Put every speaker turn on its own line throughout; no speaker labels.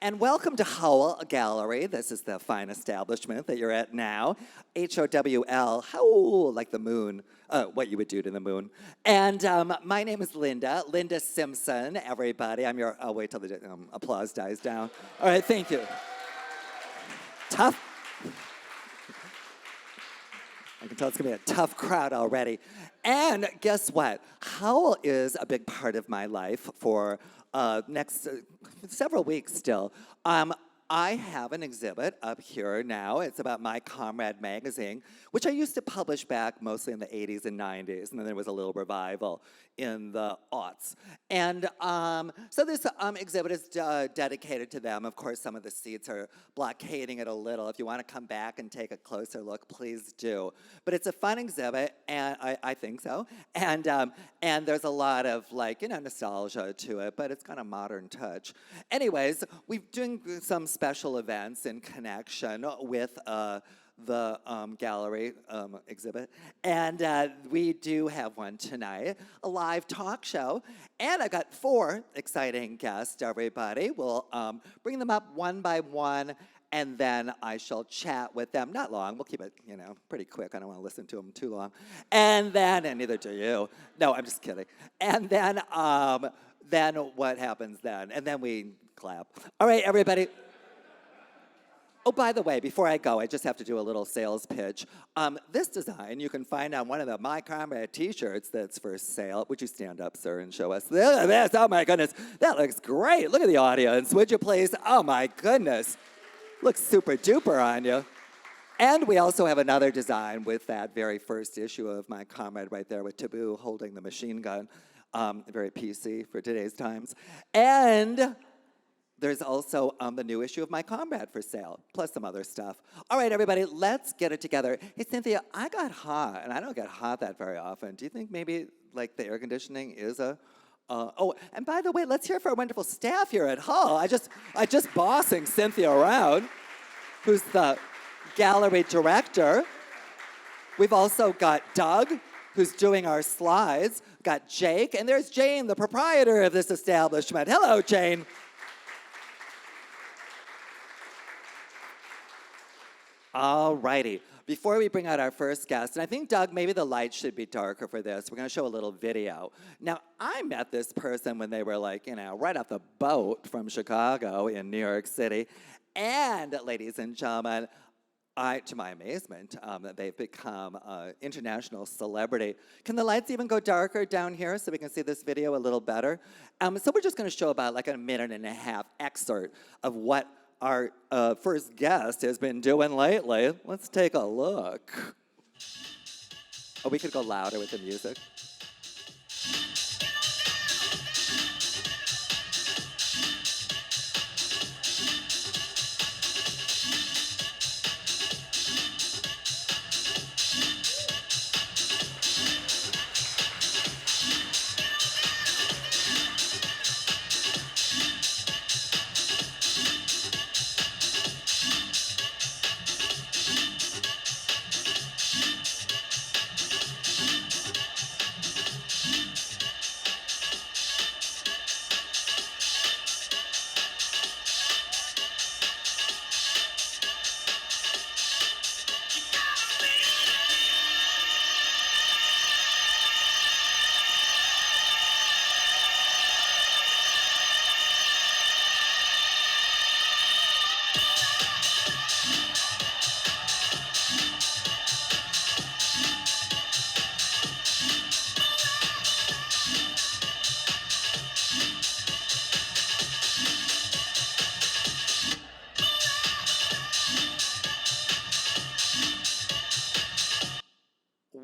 And welcome to Howl Gallery. This is the fine establishment that you're at now. Howl, Howl, like the moon, what you would do to the moon. And my name is Linda Simpson, everybody. I'll wait till the applause dies down. All right, thank you. Tough. I can tell it's gonna be a tough crowd already. And guess what? Howl is a big part of my life for next several weeks still. I have an exhibit up here now. It's about My Comrade magazine, which I used to publish back mostly in the 80s and 90s, and then there was a little revival in the aughts. And so this exhibit is dedicated to them. Of course, some of the seats are blockading it a little. If you want to come back and take a closer look, please do. But it's a fun exhibit, and I think so. And there's a lot of nostalgia to it, but it's got a modern touch. Anyways, we're doing some special events in connection with the gallery exhibit. And we do have one tonight, a live talk show. And I got 4 exciting guests, everybody. We'll bring them up one by one, and then I shall chat with them. Not long. We'll keep it, pretty quick. I don't want to listen to them too long. And neither do you. No, I'm just kidding. And then what happens then? And then we clap. All right, everybody. Oh, by the way, before I go, I just have to do a little sales pitch. This design you can find on one of the My Comrade t-shirts that's for sale. Would you stand up, sir, and show us this? Oh, my goodness. That looks great. Look at the audience. Would you please? Oh, my goodness. Looks super duper on you. And we also have another design with that very first issue of My Comrade right there with Taboo holding the machine gun. Very PC for today's times. And there's also the new issue of My Comrade for sale, plus some other stuff. All right, everybody, let's get it together. Hey, Cynthia, I got hot, and I don't get hot that very often. Do you think maybe, the air conditioning is a... oh, and by the way, let's hear for our wonderful staff here at Hull. I just bossing Cynthia around, who's the gallery director. We've also got Doug, who's doing our slides. We've got Jake, and there's Jane, the proprietor of this establishment. Hello, Jane. All righty. Before we bring out our first guest, and I think, Doug, maybe the lights should be darker for this. We're going to show a little video. Now, I met this person when they were right off the boat from Chicago in New York City. And, ladies and gentlemen, to my amazement, they've become an international celebrity. Can the lights even go darker down here so we can see this video a little better? So we're just going to show about a minute and a half excerpt of what our first guest has been doing lately. Let's take a look. Oh, we could go louder with the music.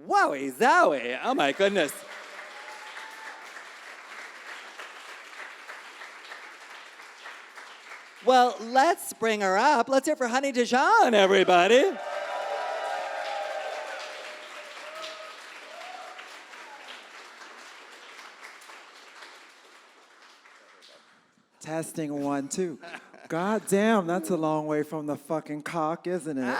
Wowie zowie. Oh, my goodness. Well, let's bring her up. Let's hear for Honey Dijon, everybody.
Testing 1, 2. God damn, that's a long way from the fucking cock, isn't it?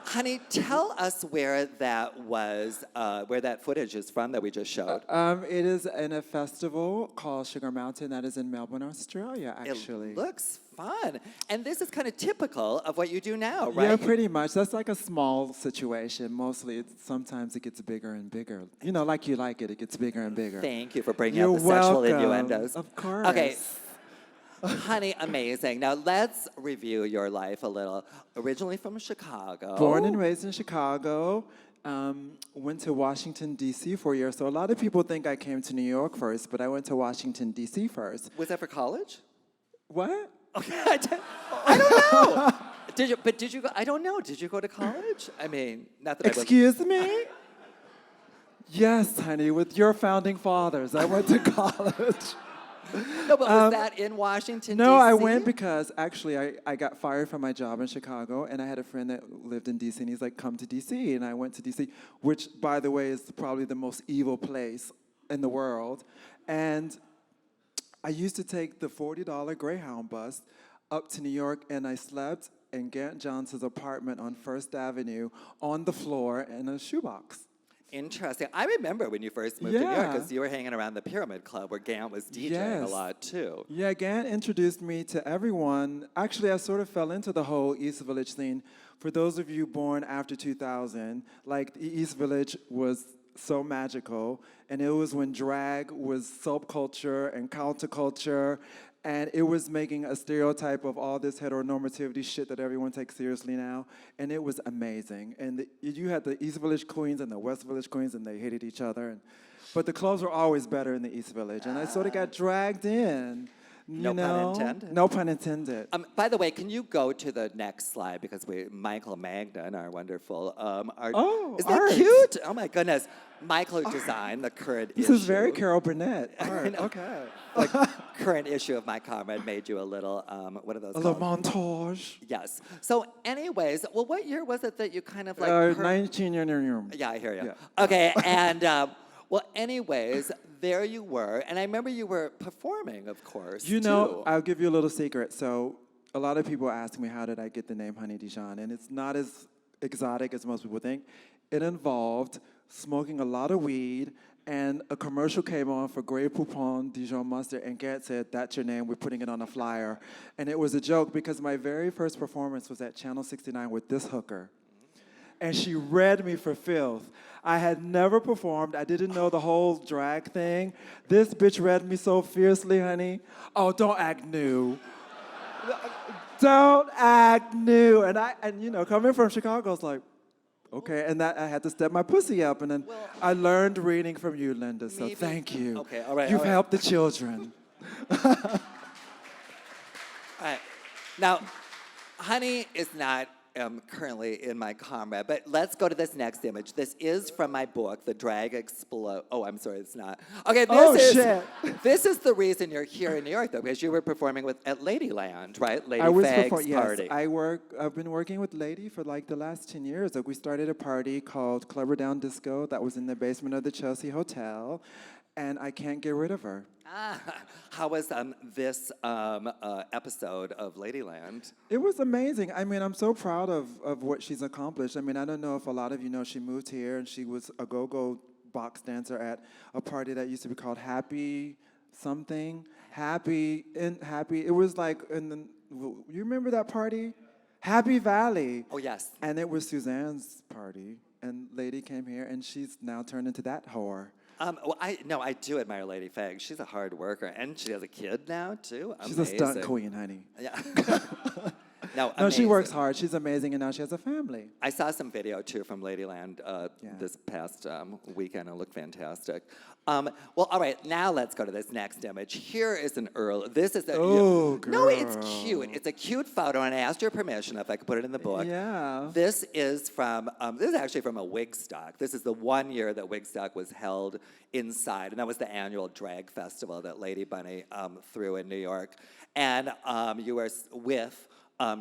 Honey, tell us where that was, where that footage is from that we just showed.
It is in a festival called Sugar Mountain that is in Melbourne, Australia, actually.
It looks fun. And this is kind of typical of what you do now, right?
Yeah, pretty much. That's like a small situation. Mostly, sometimes it gets bigger and bigger. You know, like you like it, it gets bigger and bigger.
Thank you for bringing
You're
up the sexual
welcome.
innuendos.
Of course.
Okay. Honey, amazing. Now let's review your life a little. Originally from Chicago.
Born and raised in Chicago. Went to Washington, D.C. for a year. So a lot of people think I came to New York first, but I went to Washington, D.C. first.
Was that for college?
What?
Okay, I don't know. Did you go? I don't know. Did you go to college? I mean, not that
Excuse me? Yes, honey, with your founding fathers. I went to college.
No, but was that in Washington,
No,
D.C.?
I went because actually I got fired from my job in Chicago, and I had a friend that lived in D.C., and he's like, come to D.C., and I went to D.C., which, by the way, is probably the most evil place in the world. And I used to take the $40 Greyhound bus up to New York, and I slept in Gant Johnson's apartment on First Avenue on the floor in a shoebox.
Interesting. I remember when you first moved to New York because you were hanging around the Pyramid Club where Gant was DJing a lot too.
Yeah, Gant introduced me to everyone. Actually, I sort of fell into the whole East Village scene. For those of you born after 2000, like the East Village was so magical, and it was when drag was subculture and counterculture, and it was making a stereotype of all this heteronormativity shit that everyone takes seriously now, and it was amazing. And you had the East Village queens and the West Village queens, and they hated each other. But the clubs were always better in the East Village, and I sort of got dragged in.
No pun intended.
No pun intended.
By the way, can you go to the next slide because Michael Magnan, our wonderful
Oh,
is that
art.
cute? Oh my goodness, Michael designed the current issue.
This is very Carol Burnett. Art. Okay.
Like current issue of My Comrade made you a little what are those?
A little montage.
Yes. So, anyways, well, what year was it that you kind of like?
19 years.
Yeah, I hear you.
Yeah.
Okay, and well, anyways, there you were, and I remember you were performing, of course.
You know,
too.
I'll give you a little secret. So, a lot of people ask me, how did I get the name Honey Dijon? And it's not as exotic as most people think. It involved smoking a lot of weed, and a commercial came on for Grey Poupon Dijon mustard, and Gant said, that's your name, we're putting it on a flyer. And it was a joke because my very first performance was at Channel 69 with this hooker. And she read me for filth. I had never performed. I didn't know the whole drag thing. This bitch read me so fiercely, honey. Oh, don't act new. Don't act new. And you know, coming from Chicago, I was like, okay. And that I had to step my pussy up. And then I learned reading from you, Linda. So thank you.
Okay, all right.
You've helped the children.
All right. Now, Honey is not currently in My Comrade, but let's go to this next image. This is from my book, The Drag Explode. Oh, I'm sorry, it's not. Okay, this is the reason you're here in New York, though, because you were performing at Ladyland, right? Lady Fag's party.
Yes, I've been working with Lady for like the last 10 years. Like we started a party called Clubber Down Disco that was in the basement of the Chelsea Hotel, and I can't get rid of her.
How was this episode of Ladyland?
It was amazing. I mean, I'm so proud of what she's accomplished. I mean, I don't know if a lot of you know she moved here and she was a go-go box dancer at a party that used to be called Happy something. Happy. It was like, you remember that party? Happy Valley.
Oh, yes.
And it was Suzanne's party. And Lady came here and she's now turned into that whore.
Well, I do admire Lady Fag. She's a hard worker, and she has a kid now too.
She's a stunt queen, honey.
Yeah.
No, she works hard. She's amazing, and now she has a family.
I saw some video too from Ladyland this past weekend. It looked fantastic. Well, all right, now let's go to this next image. Here is an early. This is a.
Girl.
No, it's cute. It's a cute photo, and I asked your permission if I could put it in the book.
Yeah.
This is from. This is actually from a Wigstock. This is the one year that Wigstock was held inside, and that was the annual drag festival that Lady Bunny threw in New York, and you were with.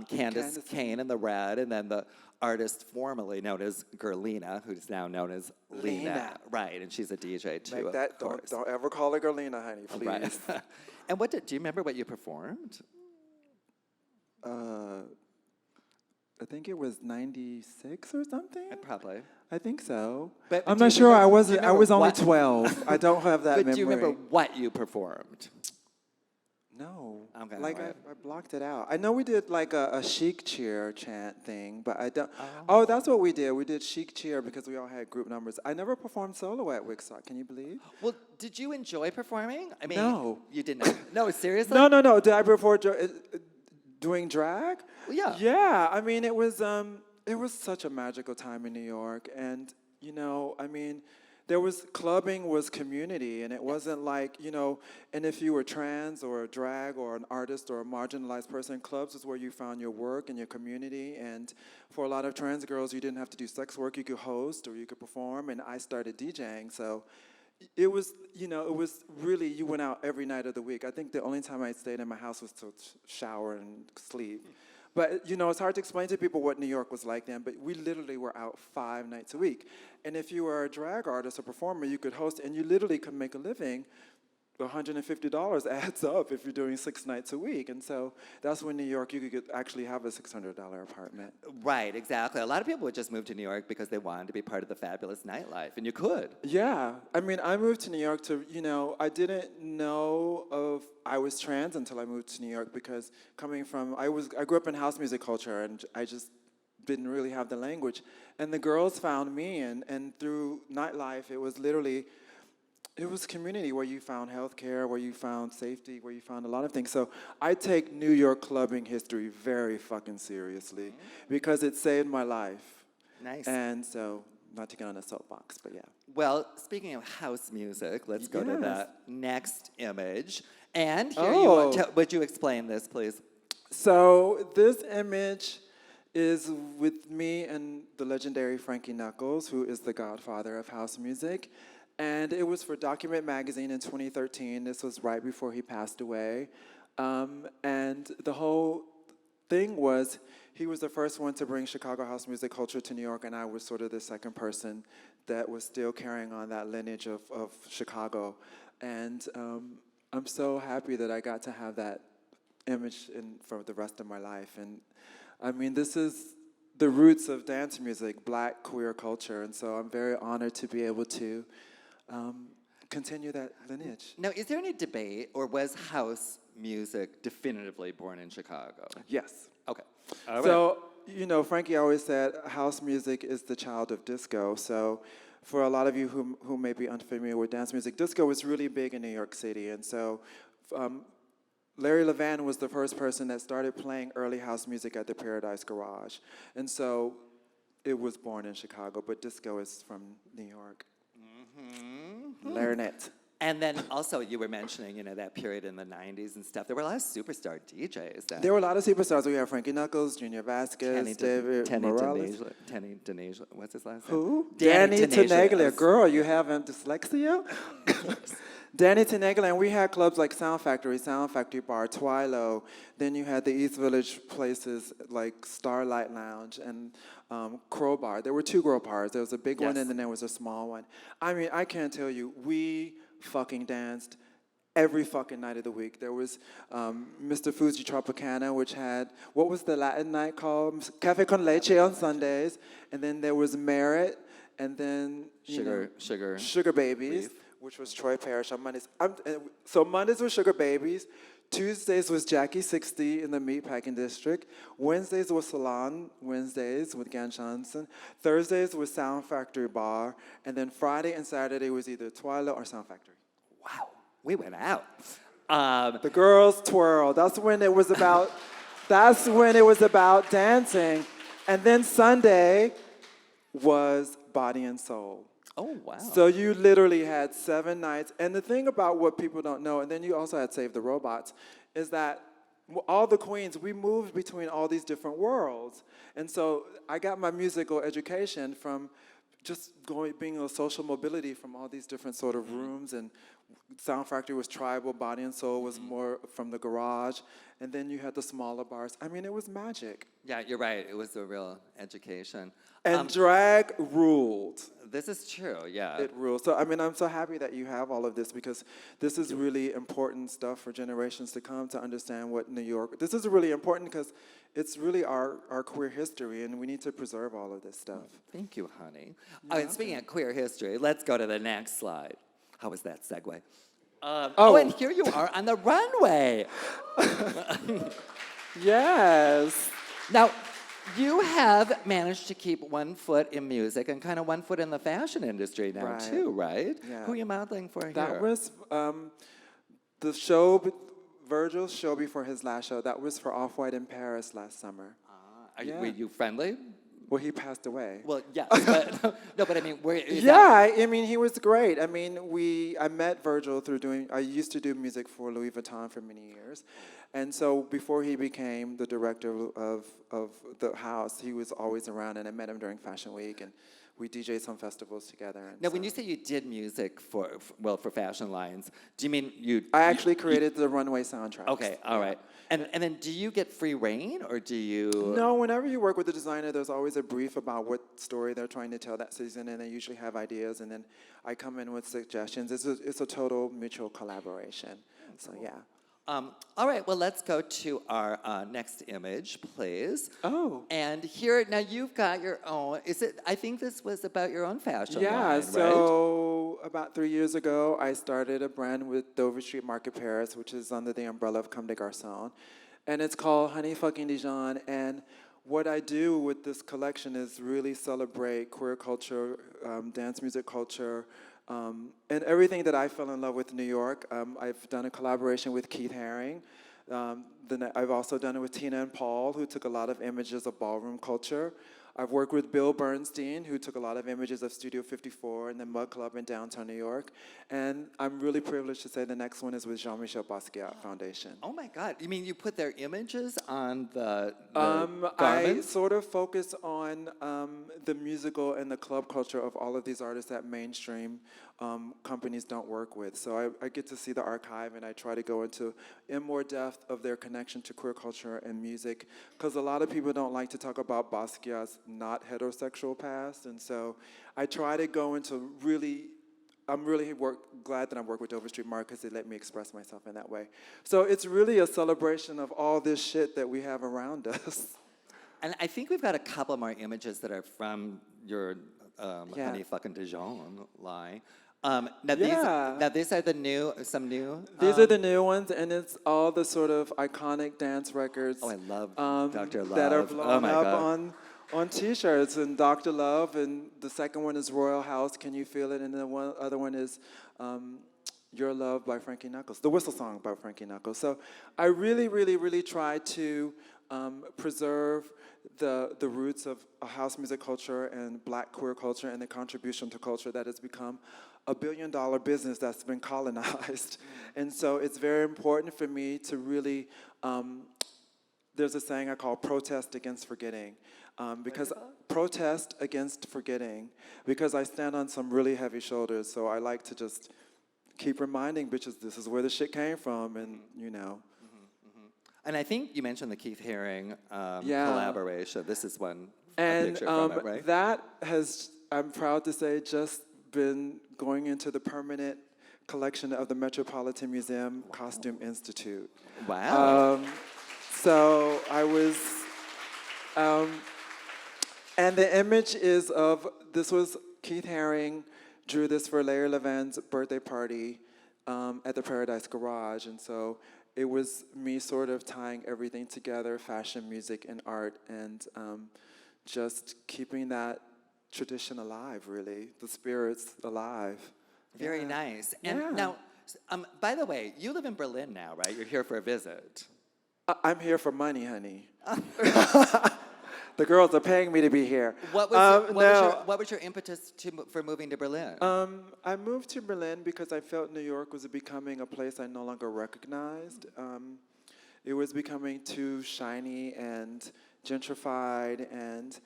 Candace Kane in the red, and then the artist formerly known as Gerlina, who's now known as Lena. Right, and she's a DJ too.
Make that, don't ever call her Gerlina, honey, please.
Right. And do you remember what you performed?
I think it was 96 or something.
Probably.
I think so.
But
I'm
do you
not sure.
remember-
I was
do you
I was only
remember
12. I don't have that
But
memory.
do you remember what you performed?
No.
Okay,
Like
alright.
I blocked it out. I know we did like a chic cheer chant thing, but I don't. Oh, that's what we did. We did chic cheer because we all had group numbers. I never performed solo at Wixock. Can you believe?
Well, did you enjoy performing? I mean,
No.
You didn't. No, seriously?
No. Did I perform doing drag?
Well, yeah.
Yeah. I mean, it was such a magical time in New York, and you know, I mean. Clubbing was community, and it wasn't like, you know, and if you were trans or a drag or an artist or a marginalized person, clubs is where you found your work and your community. And for a lot of trans girls, you didn't have to do sex work. You could host or you could perform, and I started DJing. So it was, you know, it was really, you went out every night of the week. I think the only time I stayed in my house was to shower and sleep. But, you know, it's hard to explain to people what New York was like then, but we literally were out 5 nights a week. And if you were a drag artist or performer, you could host, and you literally could make a living. $150 adds up if you're doing 6 nights a week. And so that's when New York, you could actually have a $600 apartment.
Right, exactly. A lot of people would just move to New York because they wanted to be part of the fabulous nightlife, and you could.
Yeah. I mean, I moved to New York to, you know, I didn't know I was trans until I moved to New York because I grew up in house music culture, and I just didn't really have the language. And the girls found me, and through nightlife, it was literally, it was community where you found healthcare, where you found safety, where you found a lot of things. So I take New York clubbing history very fucking seriously because it saved my life.
Nice.
And so, not to get on a soapbox, but yeah.
Well, speaking of house music, let's go to
Yes.
that next image. And here
Oh.
would you explain this, please?
So this image is with me and the legendary Frankie Knuckles, who is the godfather of house music. And it was for Document Magazine in 2013. This was right before he passed away. And the whole thing was, he was the first one to bring Chicago house music culture to New York, and I was sort of the second person that was still carrying on that lineage of Chicago. And I'm so happy that I got to have that image for the rest of my life. And I mean, this is the roots of dance music, Black queer culture, and so I'm very honored to be able to continue that lineage.
Now, is there any debate, or was house music definitively born in Chicago?
Yes.
Okay. All right.
So, you know, Frankie always said house music is the child of disco. So for a lot of you who may be unfamiliar with dance music, disco was really big in New York City. And so Larry Levan was the first person that started playing early house music at the Paradise Garage. And so it was born in Chicago, but disco is from New York. Learn it.
And then also you were mentioning, you know, that period in the 90s and stuff. There were a lot of superstar DJs then.
There were a lot of superstars. We had Frankie Knuckles, Junior Vasquez, David Morales.
Tenny Denaglia. What's his last name?
Who?
Danny
Tenaglia. Girl, you have dyslexia? Danny Tenaglia, and we had clubs like Sound Factory Bar, Twilo. Then you had the East Village places like Starlight Lounge and Crow Bar. There were 2 Crow Bars. There was a big one, and then there was a small one. I mean, I can't tell you, we fucking danced every fucking night of the week. There was Mr. Fuji Tropicana, which had, what was the Latin night called? Café con Leche on Sundays. And then there was Merit, and then Sugar Babies, which was Troy Parrish on Mondays. So Mondays were Sugar Babies. Tuesdays was Jackie 60 in the Meatpacking District. Wednesdays was Salon Wednesdays with Gan Johnson. Thursdays was Sound Factory Bar. And then Friday and Saturday was either Twilight or Sound Factory.
Wow, we went out.
The girls twirl. That's when it was about dancing. And then Sunday was Body and Soul.
Oh, wow.
So you literally had 7 nights. And the thing about what people don't know, and then you also had Save the Robots, is that all the queens, we moved between all these different worlds. And so I got my musical education from just being a social mobility from all these different sort of rooms. And Sound Factory was tribal, Body and Soul was more from the garage. And then you had the smaller bars. I mean, it was magic.
Yeah, you're right. It was a real education.
And drag ruled.
This is true, yeah.
It rules. So, I mean, I'm so happy that you have all of this because this is really important stuff for generations to come to understand what New York, this is really important because it's really our queer history, and we need to preserve all of this stuff.
Thank you, honey. And speaking of queer history, let's go to the next slide. How was that segue? And here you are on the runway.
Yes.
Now, you have managed to keep one foot in music and kind of one foot in the fashion industry now, too, right?
Yeah.
Who are you modeling for here?
That was the show, Virgil's show before his last show. That was for Off-White in Paris last summer.
Were you friendly?
Well, he passed away.
Well, yes, but no, but I mean,
I mean, he was great. I mean, I met Virgil through I used to do music for Louis Vuitton for many years. And so before he became the director of the house, he was always around, and I met him during Fashion Week, and we DJed some festivals together. And
now, when you say you did music for fashion lines, do you mean you?
I actually created the runway soundtrack.
Okay, all right. And then do you get free reign, or do you?
No, whenever you work with a designer, there's always a brief about what story they're trying to tell that season, and they usually have ideas, and then I come in with suggestions. It's a total mutual collaboration. So yeah.
All right, well, let's go to our next image, please.
Oh.
And here, now you've got your own, I think this was about your own fashion line, right?
So about 3 years ago, I started a brand with Dover Street Market Paris, which is under the umbrella of Comme des Garcons. And it's called Honey fucking Dijon. And what I do with this collection is really celebrate queer culture, dance music culture, and everything that I fell in love with in New York. I've done a collaboration with Keith Haring. Then I've also done it with Tina and Paul, who took a lot of images of ballroom culture. I've worked with Bill Bernstein, who took a lot of images of Studio 54 and the Mud Club in downtown New York. And I'm really privileged to say the next one is with Jean-Michel Basquiat Foundation.
Oh my God, you mean you put their images on the
I
garments?
sort of focus on the musical and the club culture of all of these artists that mainstream companies don't work with. So I get to see the archive, and I try to go in more depth of their connection to queer culture and music, because a lot of people don't like to talk about Basquiat's not heterosexual past, and so I try to go into I'm really glad that I work with Dover Street Market, because they let me express myself in that way. So it's really a celebration of all this shit that we have around us.
And I think we've got a couple more images that are from your Honey fucking Dijon line. These are some new.
These are the new ones, and it's all the sort of iconic dance records.
Oh, I love Dr. Love.
That are blown up
God.
on T-shirts, and Dr. Love, and the second one is Royal House, Can You Feel It, and the other one is Your Love by Frankie Knuckles, the whistle song by Frankie Knuckles. So I really, really, really try to preserve the roots of a house music culture and black queer culture and the contribution to culture that has become $1 billion business that's been colonized. And so it's very important for me to really, there's a saying I call protest against forgetting. Because protest against forgetting, because I stand on some really heavy shoulders, so I like to just keep reminding bitches this is where the shit came from, and you know.
And I think you mentioned the Keith Haring collaboration. This is a picture from it, right?
That has, I'm proud to say, just been going into the collection of the Metropolitan Museum Costume Institute.
Wow.
So I was, and the image is this was Keith Haring drew this for Larry Levin's birthday party at the Paradise Garage. And so it was me sort of tying everything together, fashion, music, and art, and just keeping that tradition alive, really, the spirits alive.
Very nice. And now, by the way, you live in Berlin now, right? You're here for a visit.
I'm here for money, honey. The girls are paying me to be here.
What was your impetus for moving to Berlin?
I moved to Berlin because I felt New York was becoming a place I no longer recognized. It was becoming too shiny and gentrified, and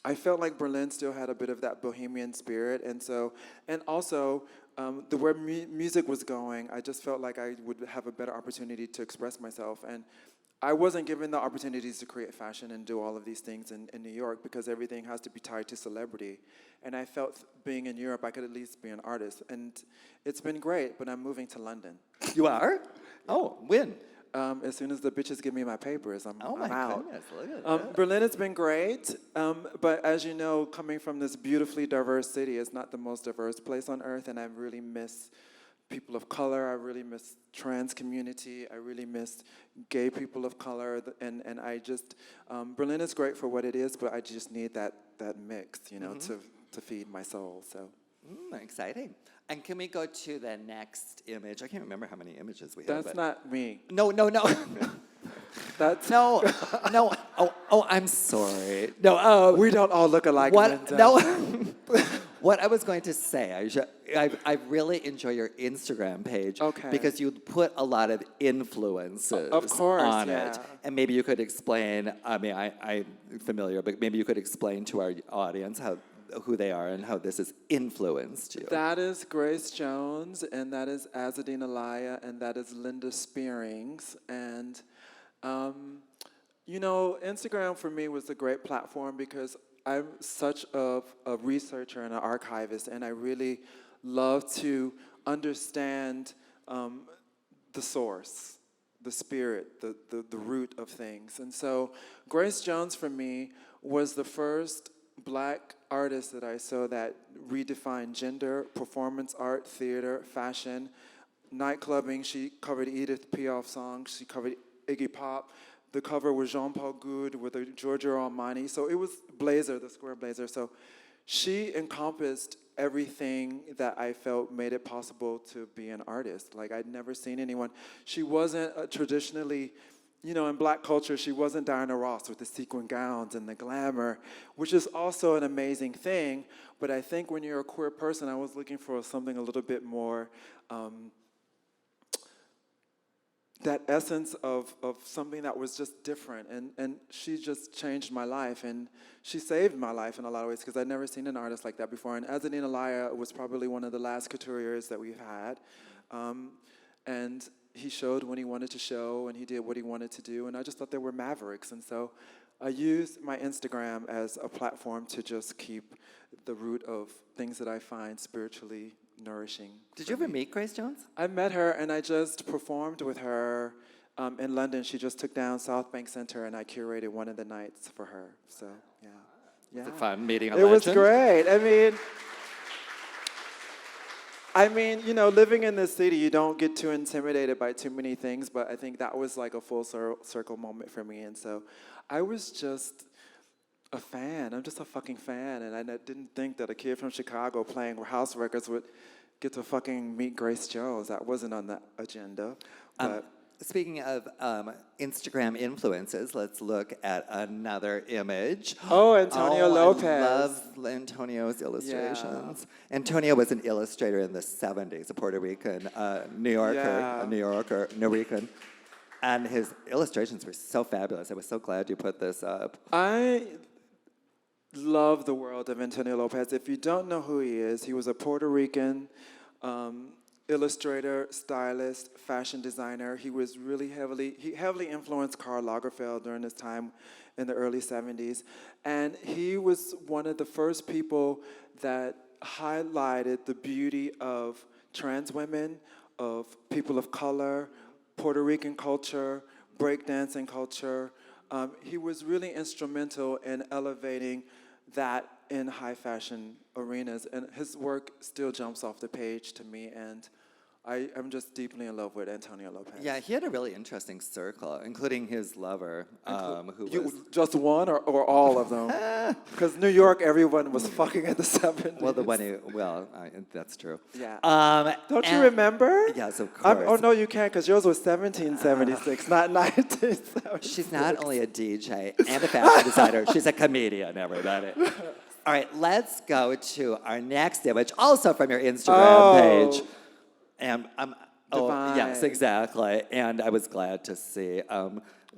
I felt like Berlin still had a bit of that bohemian spirit, and also where music was going, I just felt like I would have a better opportunity to express myself, and I wasn't given the opportunities to create fashion and do all of these things in New York because everything has to be tied to celebrity, and I felt being in Europe I could at least be an artist, and it's been great, but I'm moving to London.
You are? Oh, when?
As soon as the bitches give me my papers, I'm
Oh my
out.
goodness, look at that.
Berlin has been great, but as you know, coming from this beautifully diverse city, it's not the most diverse place on earth, and I really miss people of color. I really miss trans community. I really miss gay people of color, and I just Berlin is great for what it is, but I just need that mix, to feed my soul. So.
Exciting. And can we go to the next image? I can't remember how many images we have.
That's not me.
No.
That's
No. Oh, I'm sorry. No.
we don't all look alike.
What?
Linda.
No. What I was going to say, I really enjoy your Instagram page.
Okay.
Because you put a lot of influences
Of course,
on
yeah.
it. And maybe you could explain, I mean, I'm familiar, but maybe you could explain to our audience who they are and how this has influenced you.
That is Grace Jones, and that is Azadine Alaya, and that is Linda Spearings. And, Instagram for me was a great platform because I'm such a researcher and an archivist, and I really love to understand the source, the spirit, the root of things. And so Grace Jones for me was the first Black artist that I saw that redefined gender, performance art, theater, fashion, nightclubbing. She covered Edith Piaf songs. She covered Iggy Pop. The cover was Jean-Paul Goude with a Giorgio Armani. So it was Blazer, the square blazer. So she encompassed everything that I felt made it possible to be an artist. Like, I'd never seen anyone. She wasn't traditionally... in Black culture, she wasn't Diana Ross with the sequin gowns and the glamour, which is also an amazing thing. But I think when you're a queer person, I was looking for something a little bit more, that essence of something that was just different. And she just changed my life, and she saved my life in a lot of ways because I'd never seen an artist like that before. And Azadine Alaya was probably one of the last couturiers that we've had. And he showed when he wanted to show, and he did what he wanted to do, and I just thought they were mavericks. And so I used my Instagram as a platform to just keep the root of things that I find spiritually nourishing.
Did you ever meet Grace Jones?
I met her, and I just performed with her in London. She just took down South Bank Center, and I curated one of the nights for her. So, yeah.
Was it fun meeting a
legend? It was great. I mean, living in this city, you don't get too intimidated by too many things, but I think that was like a full circle moment for me. And so I was just a fan. I'm just a fucking fan. And I didn't think that a kid from Chicago playing house records would get to fucking meet Grace Jones. That wasn't on the agenda. But
speaking of Instagram influences, let's look at another image.
Oh, Antonio Lopez.
I love Antonio's illustrations. Yeah. Antonio was an illustrator in the 70s, a Puerto Rican, New Yorker, Norican. And his illustrations were so fabulous. I was so glad you put this up.
I love the world of Antonio Lopez. If you don't know who he is, he was a Puerto Rican illustrator, stylist, fashion designer. He was he heavily influenced Karl Lagerfeld during his time in the early 70s. And he was one of the first people that highlighted the beauty of trans women, of people of color, Puerto Rican culture, breakdancing culture. He was really instrumental in elevating that in high fashion arenas, and his work still jumps off the page to me, and I'm just deeply in love with Antonio Lopez.
Yeah, he had a really interesting circle, including his lover, who was...
Just one or all of them? Because New York, everyone was fucking in the 70s.
Well, that's true.
Yeah. Don't you remember?
Yes, of course.
No, you can't, because yours was 1776, not 1976.
She's not only a DJ and a fashion designer, she's a comedian, everybody. All right, let's go to our next image, also from your Instagram page. And yes, exactly. And I was glad to see.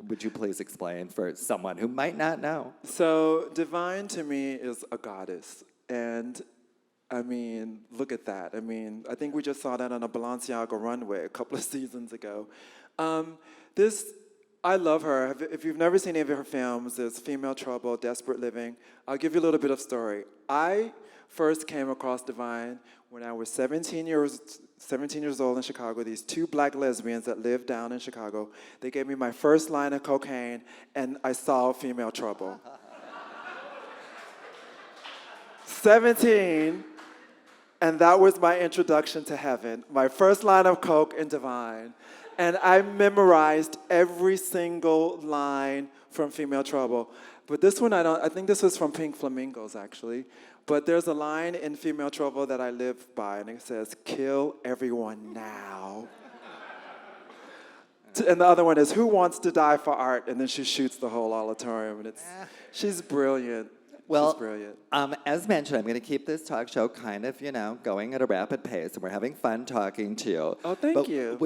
Would you please explain for someone who might not know?
So, Divine to me is a goddess. And I mean, look at that. I mean, I think we just saw that on a Balenciaga runway a couple of seasons ago. This I love her. If you've never seen any of her films, there's Female Trouble, Desperate Living. I'll give you a little bit of story. I first came across Divine when I was 17 years old in Chicago. These two black lesbians that lived down in Chicago, they gave me my first line of cocaine, and I saw Female Trouble. 17, and that was my introduction to heaven. My first line of coke and Divine. And I memorized every single line from Female Trouble. But this one, I think this was from Pink Flamingos, actually. But there's a line in Female Trouble that I live by, and it says, "Kill everyone now." And the other one is, "Who wants to die for art?" And then she shoots the whole auditorium, and she's brilliant.
Well,
she's brilliant.
As mentioned, I'm going to keep this talk show kind of, going at a rapid pace, and we're having fun talking to you.
Oh, thank you.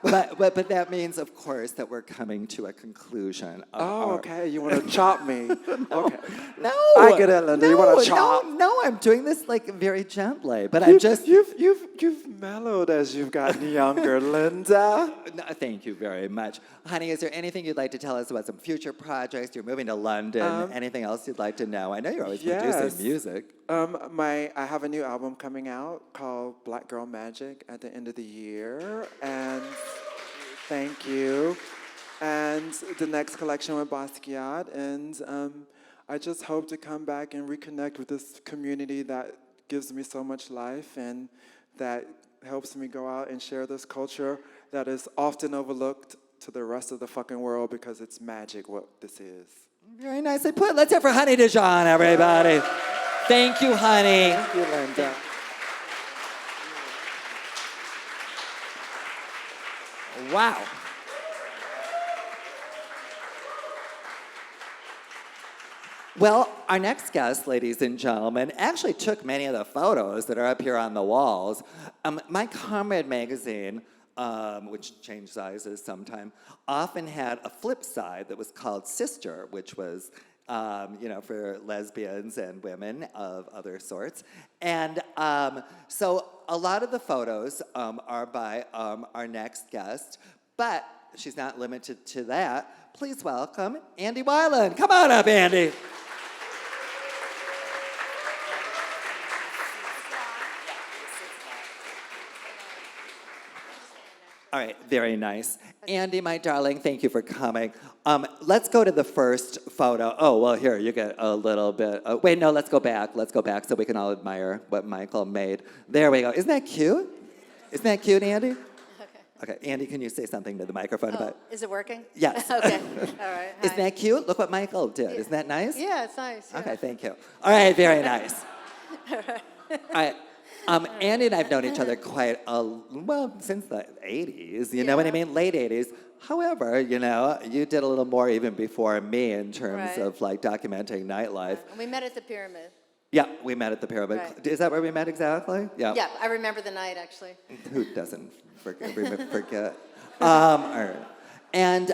But that means, of course, that we're coming to a conclusion.
Okay. You want to chop me? Okay.
No.
I get it, Linda. You want to chop?
No, I'm doing this very gently. But I'm just.
You've mellowed as you've gotten younger, Linda.
No, thank you very much, honey. Is there anything you'd like to tell us about some future projects? You're moving to London. Anything else you'd like to know? I know you're always producing music.
I have a new album coming out called Black Girl Magic at the end of the year, and thank you. And the next collection with Basquiat, and I just hope to come back and reconnect with this community that gives me so much life and that helps me go out and share this culture that is often overlooked to the rest of the fucking world because it's magic what this is.
Very nicely put. Let's hear for Honey Dijon, everybody. Thank you, honey.
Thank you, Linda.
Wow. Well, our next guest, ladies and gentlemen, actually took many of the photos that are up here on the walls. My Comrade magazine, which changed sizes sometime, often had a flip side that was called Sister, which was, for lesbians and women of other sorts. And so a lot of the photos are by our next guest, but she's not limited to that. Please welcome Ande Whyland. Come on up, Ande. All right, very nice. Ande, my darling, thank you for coming. Let's go to the first photo. Oh, well, here, you get a little bit. Wait, no, let's go back. Let's go back so we can all admire what Michael made. There we go. Isn't that cute? Isn't that cute, Ande? Okay, Ande, can you say something to the microphone about?
Is it working?
Yes.
Okay, all right.
Isn't that cute? Look what Michael did. Isn't that nice?
Yeah, it's nice. Yeah.
Okay, thank you. All right, very nice. All right. Ande and I have known each other since the 80s, you know what I mean? Late 80s. However, you did a little more even before me in terms of documenting nightlife.
We met at the Pyramid.
Yeah, we met at the Pyramid.
Right.
Is that where we met exactly? Yeah.
Yeah, I remember the night, actually.
Who doesn't forget? All right. And,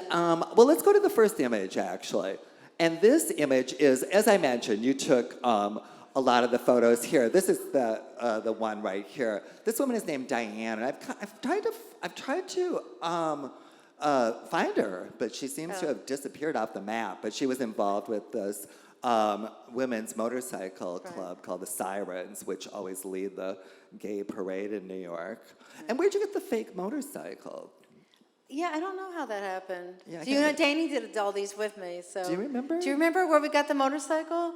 let's go to the first image, actually. And this image is, as I mentioned, you took a lot of the photos here. This is the one right here. This woman is named Diane, and I've tried to find her, but she seems to have disappeared off the map. But she was involved with this women's motorcycle club called the Sirens, which always lead the gay parade in New York. And where'd you get the fake motorcycle?
Yeah, I don't know how that happened.
Yeah,
So Danny did all these with me. So
do you remember?
Do you remember where we got the motorcycle?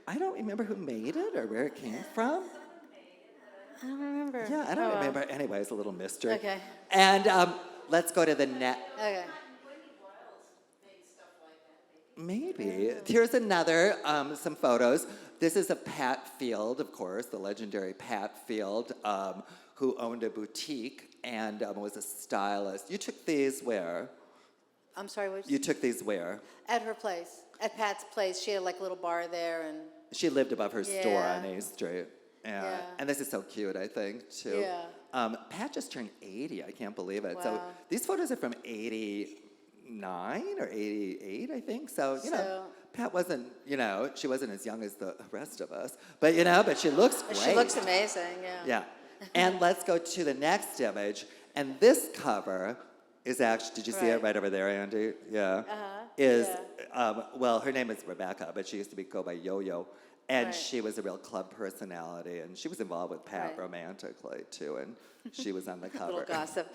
I don't remember who made it or where it came from.
I don't remember.
Yeah, I don't remember. Anyway, it's a little mystery.
Okay.
And let's go to the net.
Okay.
Maybe. Here's another, some photos. This is of Pat Field, of course, the legendary Pat Field, who owned a boutique and was a stylist. You took these where?
I'm sorry, what?
You took these where?
At her place. At Pat's place. She had a little bar there and...
She lived above her store on A Street.
Yeah.
And this is so cute, I think, too.
Yeah.
Pat just turned 80. I can't believe it.
Wow.
So these photos are from 89 or 88, I think. So, Pat wasn't, she wasn't as young as the rest of us. But, but she looks great.
She looks amazing,
Yeah. And let's go to the next image. And this cover is actually, did you see it
Right.
right over there, Andy? Yeah. Well, her name is Rebecca, but she used to go by Yo-Yo. And
Right.
she was a real club personality, and she was involved with Pat
Right.
romantically, too, and she was on the
Little
cover.
gossip.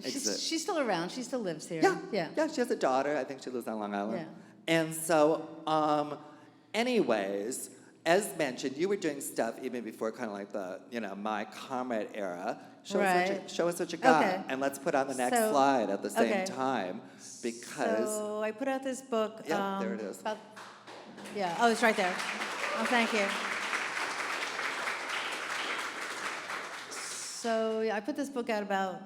She's still around. She still lives here.
Yeah, she has a daughter. I think she lives on Long Island.
Yeah.
And so, anyways, as mentioned, you were doing stuff even before kind of like the, My Comrade era. Show us what you got.
Okay.
And let's put on the next
So-
slide at the same
okay.
time, because...
So I put out this book.
Yeah, there it is.
Oh, it's right there. Oh, thank you. So I put this book out about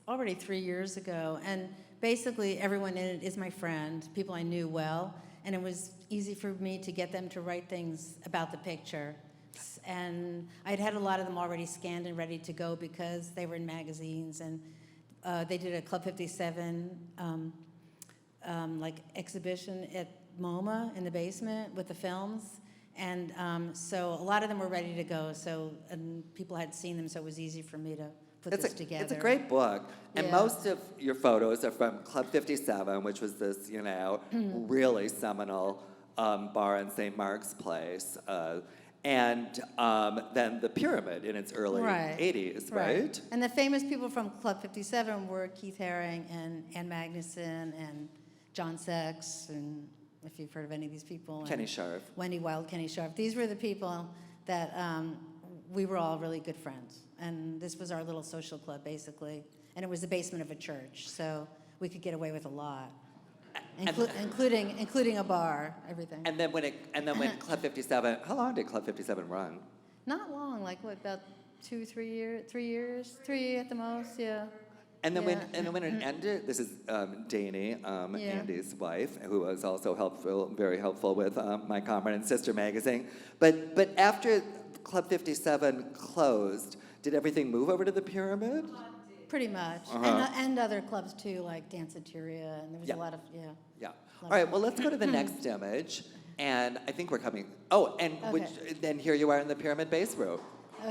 already 3 years ago, and basically everyone in it is my friend, people I knew well, and it was easy for me to get them to write things about the picture. And I'd had a lot of them already scanned and ready to go because they were in magazines, and they did a Club 57 exhibition at MoMA in the basement with the films. And so a lot of them were ready to go, and people had seen them, so it was easy for me to put this together.
It's a great book, and
Yeah.
most of your photos are from Club 57, which was this, really seminal bar in St. Mark's Place, and then the Pyramid in its early 80s, right?
And the famous people from Club 57 were Keith Haring and Ann Magnuson and John Sex, and if you've heard of any of these people.
Kenny
and
Sharp.
Wendy Wild, Kenny Sharp. These were the people that we were all really good friends. And this was our little social club, basically. And it was the basement of a church, so we could get away with a lot, including a bar, everything.
And then when Club 57, how long did Club 57 run?
Not long, like what, about 3 years? 3 years? 3 at the most, yeah.
And then when it ended, this is Dani, Andy's wife, who was also very helpful with My Comrade and Sister magazine. But after Club 57 closed, did everything move over to the Pyramid?
Pretty much. And other clubs too, like Danceteria, and there was a lot of,
Yeah. All right, well, let's go to the next image. And I think we're coming. Oh, and then here you are in the Pyramid Base Room,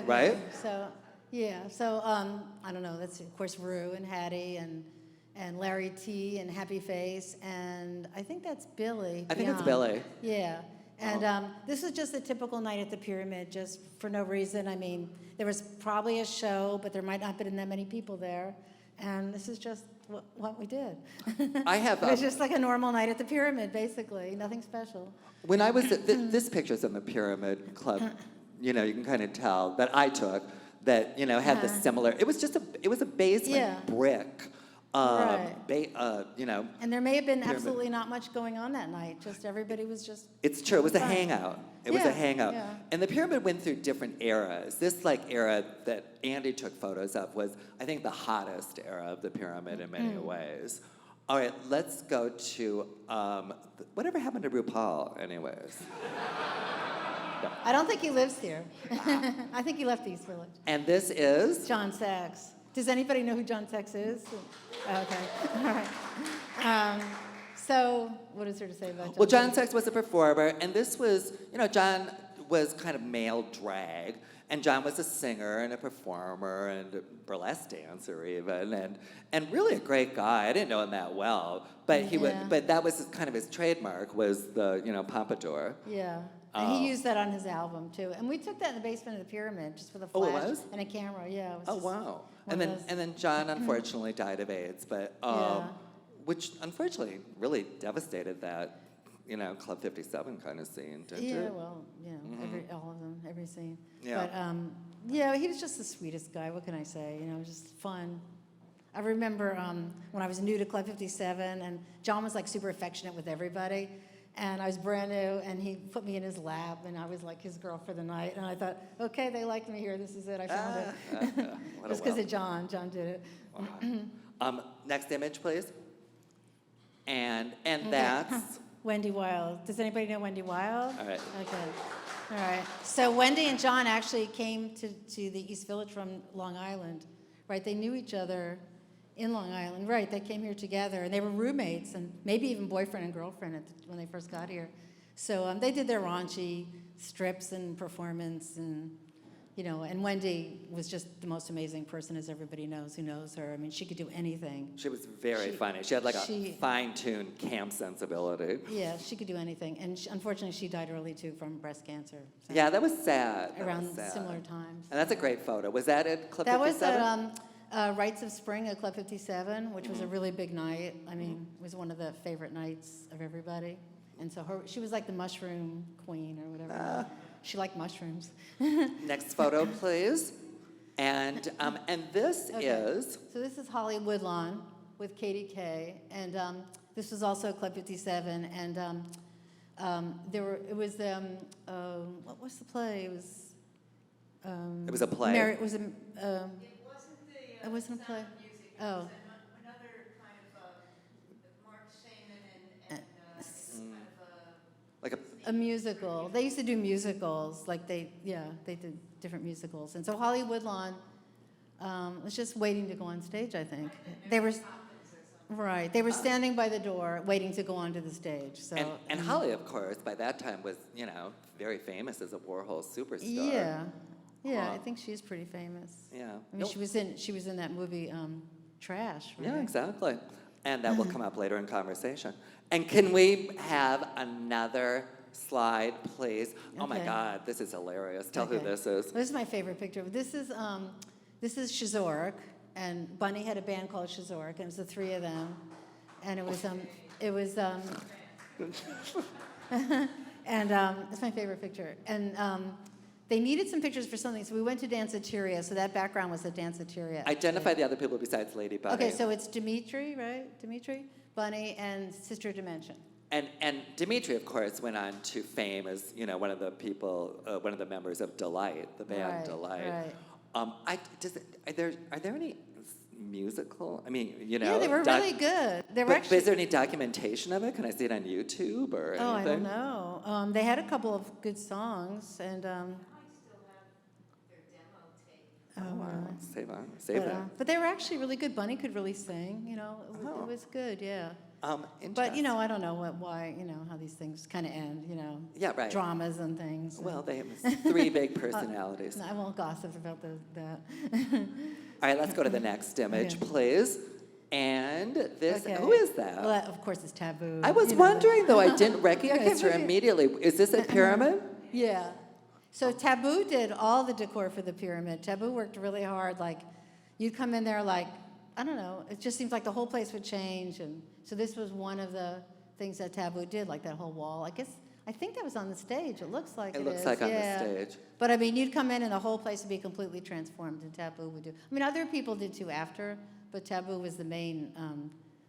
right?
So, I don't know, that's of course Rue and Hattie and Larry T and Happy Face, and I think that's Billy.
I think it's
Beyond.
Billy.
Yeah. And this is just a typical night at the Pyramid, just for no reason. I mean, there was probably a show, but there might not have been that many people there. And this is just what we did.
I have.
It was just like a normal night at the Pyramid, basically. Nothing special.
When I was at this picture's in the Pyramid Club, you can kind of tell that I took that had the similar. It was a basement brick.
And there may have been absolutely not much going on that night. Just everybody was just.
It's true. It was a hangout. It was a hangout.
Yeah.
And the Pyramid went through different eras. This era that Andy took photos of was, I think, the hottest era of the Pyramid in many ways. All right, let's go to whatever happened to RuPaul, anyways. No.
I don't think he lives here. I think he left the East Village.
And this is
John Sachs. Does anybody know who John Sachs is? Okay, all right. So, what is there to say about John?
Well, John Sachs was a performer, and this was, John was kind of male drag, and John was a singer and a performer and a burlesque dancer even, and really a great guy. I didn't know him that well, but but that was kind of his trademark, was the pompadour.
Yeah. And he used that on his album too. And we took that in the basement of the Pyramid just with a flash and a camera. Yeah. It was
Wow. And then John unfortunately died of AIDS, but which unfortunately really devastated that Club 57 kind of scene, didn't it?
Yeah. Well, all of them, every scene.
Yeah.
But he was just the sweetest guy. What can I say? It was just fun. I remember when I was new to Club 57, and John was like super affectionate with everybody. And I was brand new, and he put me in his lap, and I was like his girl for the night. And I thought, okay, they like me here. This is it. I found it. Just because of John. John did it.
Wow. Next image, please. And that's
Wendy Wild. Does anybody know Wendy Wild?
all right.
Okay. All right. So Wendy and John actually came to the East Village from Long Island, right? They knew each other in Long Island, right? They came here together, and they were roommates, and maybe even boyfriend and girlfriend when they first got here. So they did their raunchy strips and performance, and you know, and Wendy was just the most amazing person, as everybody knows who knows her. I mean, she could do anything.
She was very funny. She had like a fine-tuned camp sensibility.
Yeah, she could do anything. And unfortunately, she died early, too, from breast cancer. So
Yeah, that was sad.
around similar times.
And that's a great photo. Was that at Club
That
57?
was at Rites of Spring at Club 57, which was a really big night. I mean, it was one of the favorite nights of everybody. And so she was like the mushroom queen or whatever. She liked mushrooms.
Next photo, please. And this is...
So this is Holly Woodlawn with Katie Kay, and this was also Club 57, and what was the play? It was
a play.
It wasn't a play. Oh.
Another kind of Mark Shaman and
Like
A musical. They used to do musicals, they did different musicals. And so Holly Woodlawn was just waiting to go on stage, I think. They were standing by the door waiting to go onto the stage. So
and Holly, of course, by that time was, you know, very famous as a Warhol superstar.
Yeah, I think she's pretty famous.
Yeah.
I mean, she was in that movie Trash, right?
Yeah, exactly. And that will come up later in conversation. And can we have another slide, please? Oh my
Okay.
God, this is hilarious. Tell who
Okay.
this is.
This is my favorite picture. This is Shazork, and Bunny had a band called Shazork, and it was the three of them, and it's my favorite picture. And they needed some pictures for something, so we went to Danceteria. So that background was at Danceteria.
Identify the other people besides Lady Bunny.
Okay, so it's Dimitri, right? Dimitri, Bunny, and Sister Dimension.
And Dimitri, of course, went on to fame as, you know, one of the people, one of the members of Delight, the band
Right,
Delight.
right.
Are there any musical? I mean, you know.
Yeah, they were really good. They were
But is there any documentation of it? Can I see it on YouTube or anything?
Oh, I don't know. They had a couple of good songs, and
Oh, wow. Save that.
but they were actually really good. Bunny could really sing. You know, it was good. Yeah. But you know, I don't know why. You know how these things kind of end. You know.
Yeah, right.
Dramas and things.
Well, they have three big personalities.
I won't gossip about that.
All right, let's go to the next image,
Okay.
please. And this,
Okay.
who is that?
Well, of course, it's Taboo.
I was
You know that.
wondering, though, I didn't recognize her
Okay.
immediately. Is this a pyramid?
Yeah. So Taboo did all the decor for the pyramid. Taboo worked really hard. Like, you'd come in there like, I don't know, it just seems like the whole place would change. And so this was one of the things that Taboo did, like that whole wall. I think that was on the stage. It looks like
It
it
looks
is.
like on the
Yeah.
stage.
But I mean, you'd come in and the whole place would be completely transformed, and Taboo would do. I mean, other people did too after, but Taboo was the main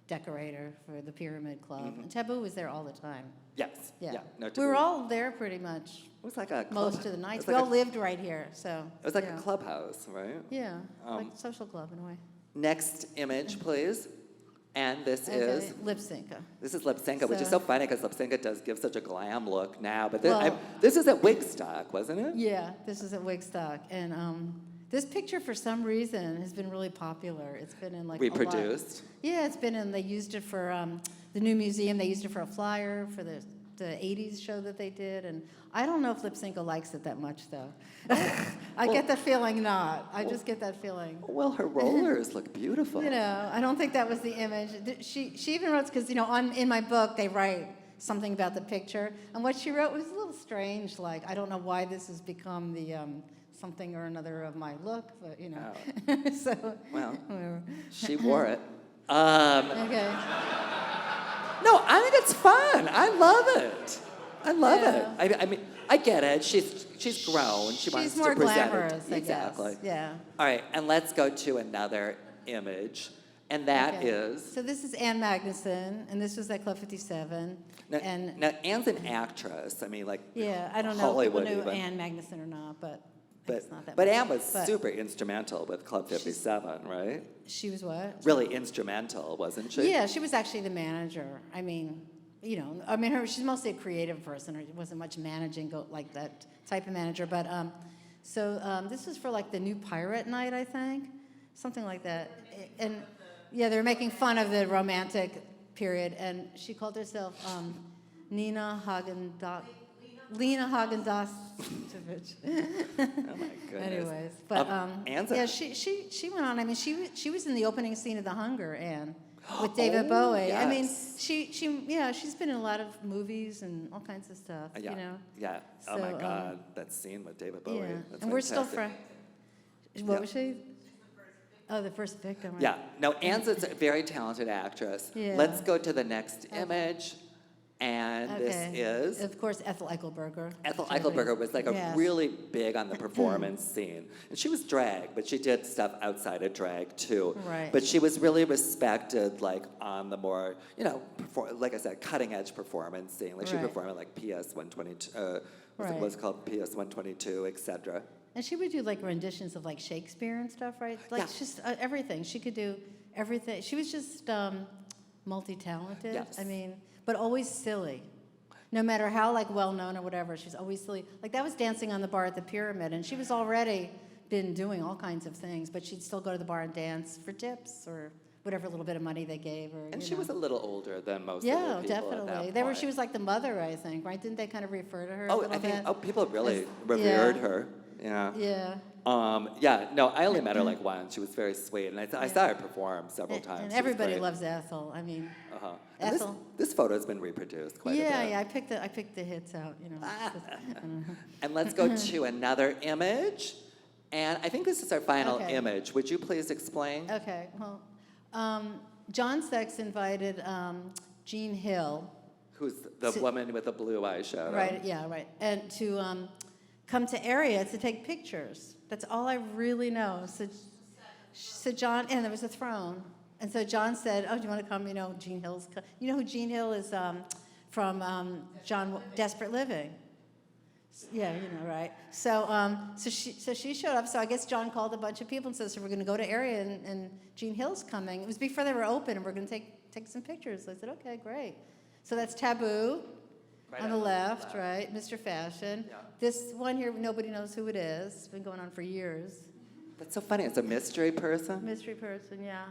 decorator for the Pyramid Club. And Taboo was there all the time.
Yes.
Yeah.
No,
We were all there pretty much
It was like a
most of the nights.
It
We
was
all
like,
lived right here, so.
it was like
yeah.
a clubhouse, right?
Yeah, like a social club in a way.
Next image, please. And this
Okay,
is
Lip Synca.
Lipsinka, which is
So-
so funny because Lipsinka does give such a glam look now. But
Well-
this is at Wigstock, wasn't it?
Yeah, this is at Wigstock, and this picture for some reason has been really popular. It's been in like a lot.
Reproduced.
Yeah, it's been in. They used it for the new museum. They used it for a flyer for the '80s show that they did, and I don't know if Lip Synca likes it that much though. I get the feeling not. I just get that feeling.
Well, her rollers look beautiful.
You know, I don't think that was the image. She even wrote, because, you know, in my book, they write something about the picture. And what she wrote was a little strange, like, I don't know why this has become the something or another of my look, but, you know.
Oh.
So,
Well,
whatever.
she wore it.
Okay.
No, I think it's fun. I love it. I love
Yeah.
it. I mean, I get it. She's grown. She wants
She's more
to present
glamorous,
it.
I
Exactly.
guess. Yeah.
All right, and let's go to another image, and that
Okay.
is.
So this is Ann Magnuson, and this was at Club 57. And
Now, Anne's an actress. I mean, like.
yeah, I don't know if
Hollywood
people knew
even.
Ann Magnuson or not, but
But,
it's not that
but
much.
Anne was
But
super instrumental with Club 57, right?
She was what?
Really instrumental, wasn't she?
Yeah, she was actually the manager. I mean, you know, she's mostly a creative person. It wasn't much managing, like that type of manager. But this was for like the new Pirate Night, I think, something like that. And yeah, they were making fun of the romantic period, and she called herself Nina Hagen-Dazs. Lena Hagen-Dazs.
Oh my goodness.
Anyways, but
Anne's
yeah, she went on. I mean, she was in the opening scene of The Hunger, Anne, with David Bowie. I mean,
yes.
she's been in a lot of movies and all kinds of stuff.
Yeah.
You know.
Yeah. Oh my
So,
God, that scene with David Bowie.
Yeah,
That's
and we're still
fantastic.
friends. What
Yeah.
was she? Oh, the first victim. Right?
Yeah. No, Anne's a very talented actress.
Yeah.
Let's go to the next image. And this is
Of course, Ethel Eichelberger.
Ethel
which everybody-
Eichelberger was like a
Yes.
really big on the performance scene. And she was drag, but she did stuff outside of drag too.
Right.
But she was really respected like on the more, you know, like I said, cutting edge performance scene. Like she
Right.
performed at like PS 122,
Right.
what's called PS 122, etc.
And she would do like renditions of like Shakespeare and stuff, right? Like
Yeah.
just everything. She could do everything. She was just multi-talented.
Yes.
I mean, but always silly. No matter how like well-known or whatever, she's always silly. Like that was Dancing on the Bar at the Pyramid, and she was already been doing all kinds of things, but she'd still go to the bar and dance for tips or whatever little bit of money they gave her.
And
you
she
know.
was a little older than most of the
Yeah,
people
definitely.
at that
They were.
point.
She was like the mother, I think, right? Didn't they kind of refer to her a
Oh,
little
I think
bit?
people really
As-
revered
yeah.
her. Yeah.
Yeah.
Yeah, no, I only met her like once. She was very sweet, and I saw her perform several times.
And
She was
everybody
great.
loves Ethel. I mean,
Uh-huh. And
Ethel.
this photo has been reproduced quite a bit.
yeah. I picked the hits out. You know.
And let's go to another image. And I think this is our final
Okay.
image. Would you please explain?
Okay. Well, John Sex invited Jean Hill.
Who's the woman with the blue eyeshadow?
Right. Yeah. Right. And to come to area to take pictures. That's all I really know. So John, and there was a throne. And so John said, "Oh, do you want to come? You know, Jean Hill's. You know who Jean Hill is from Desperate Living." Yeah, you know, right. So she showed up. So I guess John called a bunch of people and said, "So we're going to go to area, and Jean Hill's coming." It was before they were open, and we're going to take some pictures. I said, "Okay, great." So that's Taboo
Right
on the left, right? Mr. Fashion.
Yeah.
This one here, nobody knows who it is. It's been going on for years.
That's so funny. It's a mystery person.
Mystery person, yeah.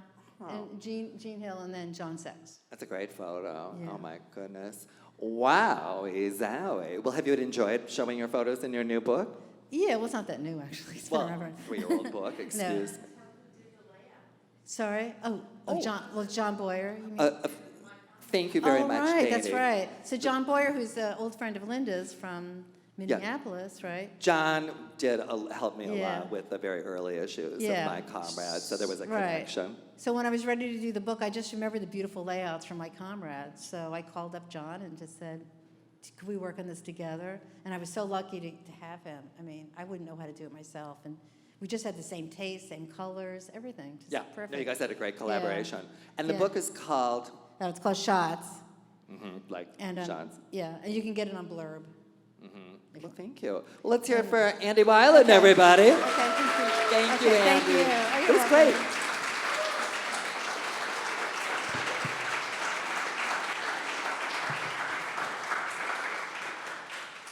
And Jean Hill, and then John Sex.
That's a great photo.
Yeah.
Oh my goodness. Wow, Zowie. Well, have you enjoyed showing your photos in your new book?
Yeah, well, it's not that new actually. It's been
Well,
around.
3-year-old book, excuse.
Sorry. Oh, John Boyer. You mean?
Thank you very
oh,
much,
right,
Katie.
that's right. So John Boyer, who's an old friend of Linda's from Minneapolis, right?
John did help me a
Yeah.
lot with the very early issues
Yeah.
of My Comrade, so there was a
Right.
connection.
So when I was ready to do the book, I just remembered the beautiful layouts from My Comrade. So I called up John and just said, could we work on this together? And I was so lucky to have him. I mean, I wouldn't know how to do it myself. And we just had the same taste, same colors, everything. Just
Yeah,
perfect.
no, you guys had a great collaboration. And the
Yeah.
book is called,
Oh, it's called Shots.
like,
And
Sean's.
yeah, and you can get it on Blurb.
Well, thank you. Well, let's hear it for Ande Whyland, everybody.
Okay, thank you.
Thank you,
Okay,
Andy.
thank you. Oh,
It
you're
was
welcome.
great.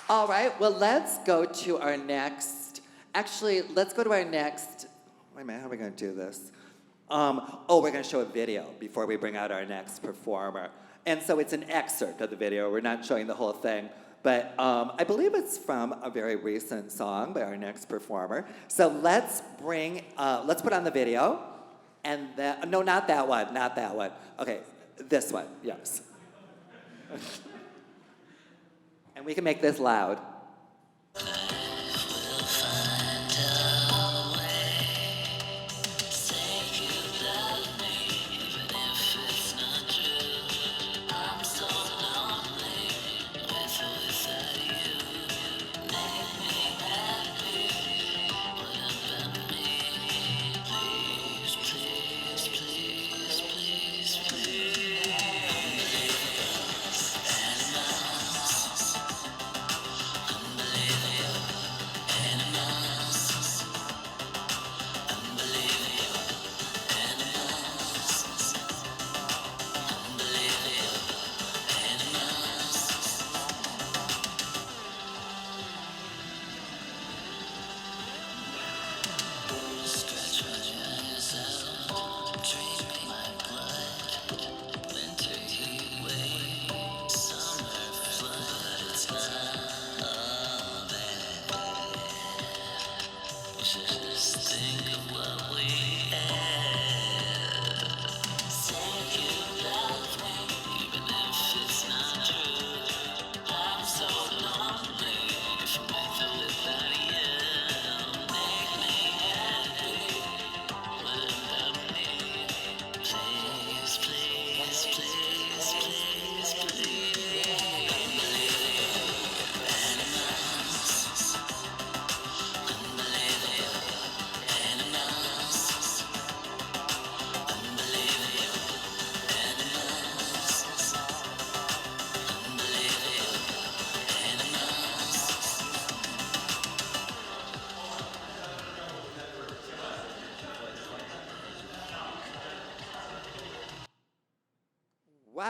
All right, well, let's go to our next, actually, let's go to our next, wait a minute, how are we gonna do this? We're gonna show a video before we bring out our next performer. And so it's an excerpt of the video, we're not showing the whole thing, but I believe it's from a very recent song by our next performer. So let's put on the video, and then, no, not that one, not that one. Okay, this one, yes. And we can make this loud.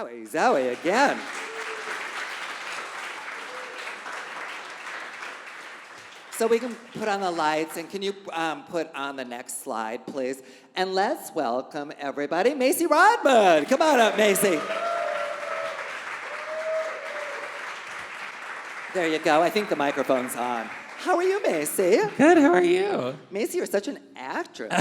Wowie zowie again. So we can put on the lights, and can you put on the next slide, please? And let's welcome everybody, Macy Rodman. Come on up, Macy. There you go. I think the microphone's on. How are you, Macy?
Good, how are you?
Macy, you're such an actress.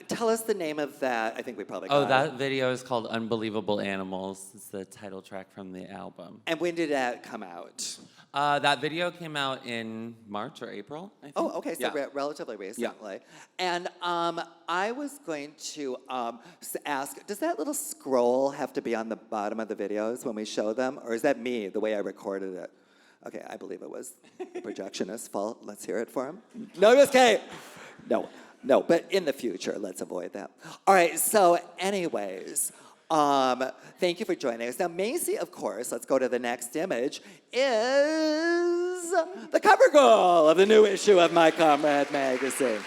Tell us the name of that. I think we probably got
Oh,
it.
that video is called Unbelievable Animals. It's the title track from the album.
And when did that come out?
That video came out in March or April, I think.
Oh, okay, so
Yeah.
relatively recently. And I was going to ask, does that little scroll have to be on the bottom of the videos when we show them? Or is that me, the way I recorded it? Okay, I believe it was the projectionist's fault. Let's hear it for him. No, just kidding. No, but in the future, let's avoid that. All right, so anyways, thank you for joining us. Now, Macy, of course, let's go to the next image, is the cover girl of the new issue of My Comrade magazine.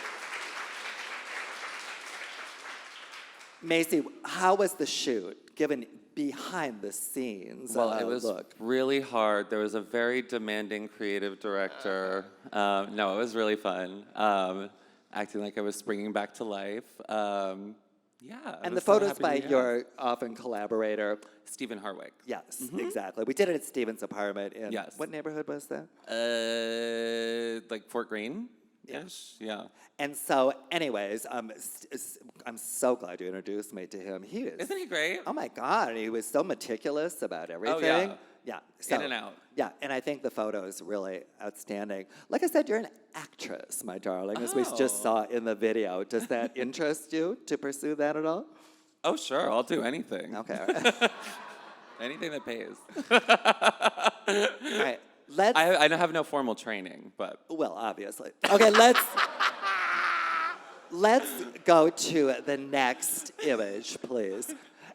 Macy, how was the shoot, given behind the scenes?
Well, it was really hard. There was a very demanding creative director. No, it was really fun. Acting like I was springing back to life. Yeah.
And the photos by your often collaborator.
Stephen Harwick.
Yes, exactly. We did it at Stephen's apartment in,
Yes.
what neighborhood was that?
Like Fort Greene-ish? Yeah.
And so, anyways, I'm so glad you introduced me to him. He is.
Isn't he great?
Oh my God, he was so meticulous about everything.
yeah.
Yeah. So,
In and out.
Yeah, and I think the photo is really outstanding. Like I said, you're an actress, my darling, as we just saw in the video. Does that interest you to pursue that at all?
Oh, sure. I'll do anything.
Okay. All right.
Anything that pays.
All right. Let's.
I have no formal training, but
Well, obviously. Okay, let's go to the next image, please.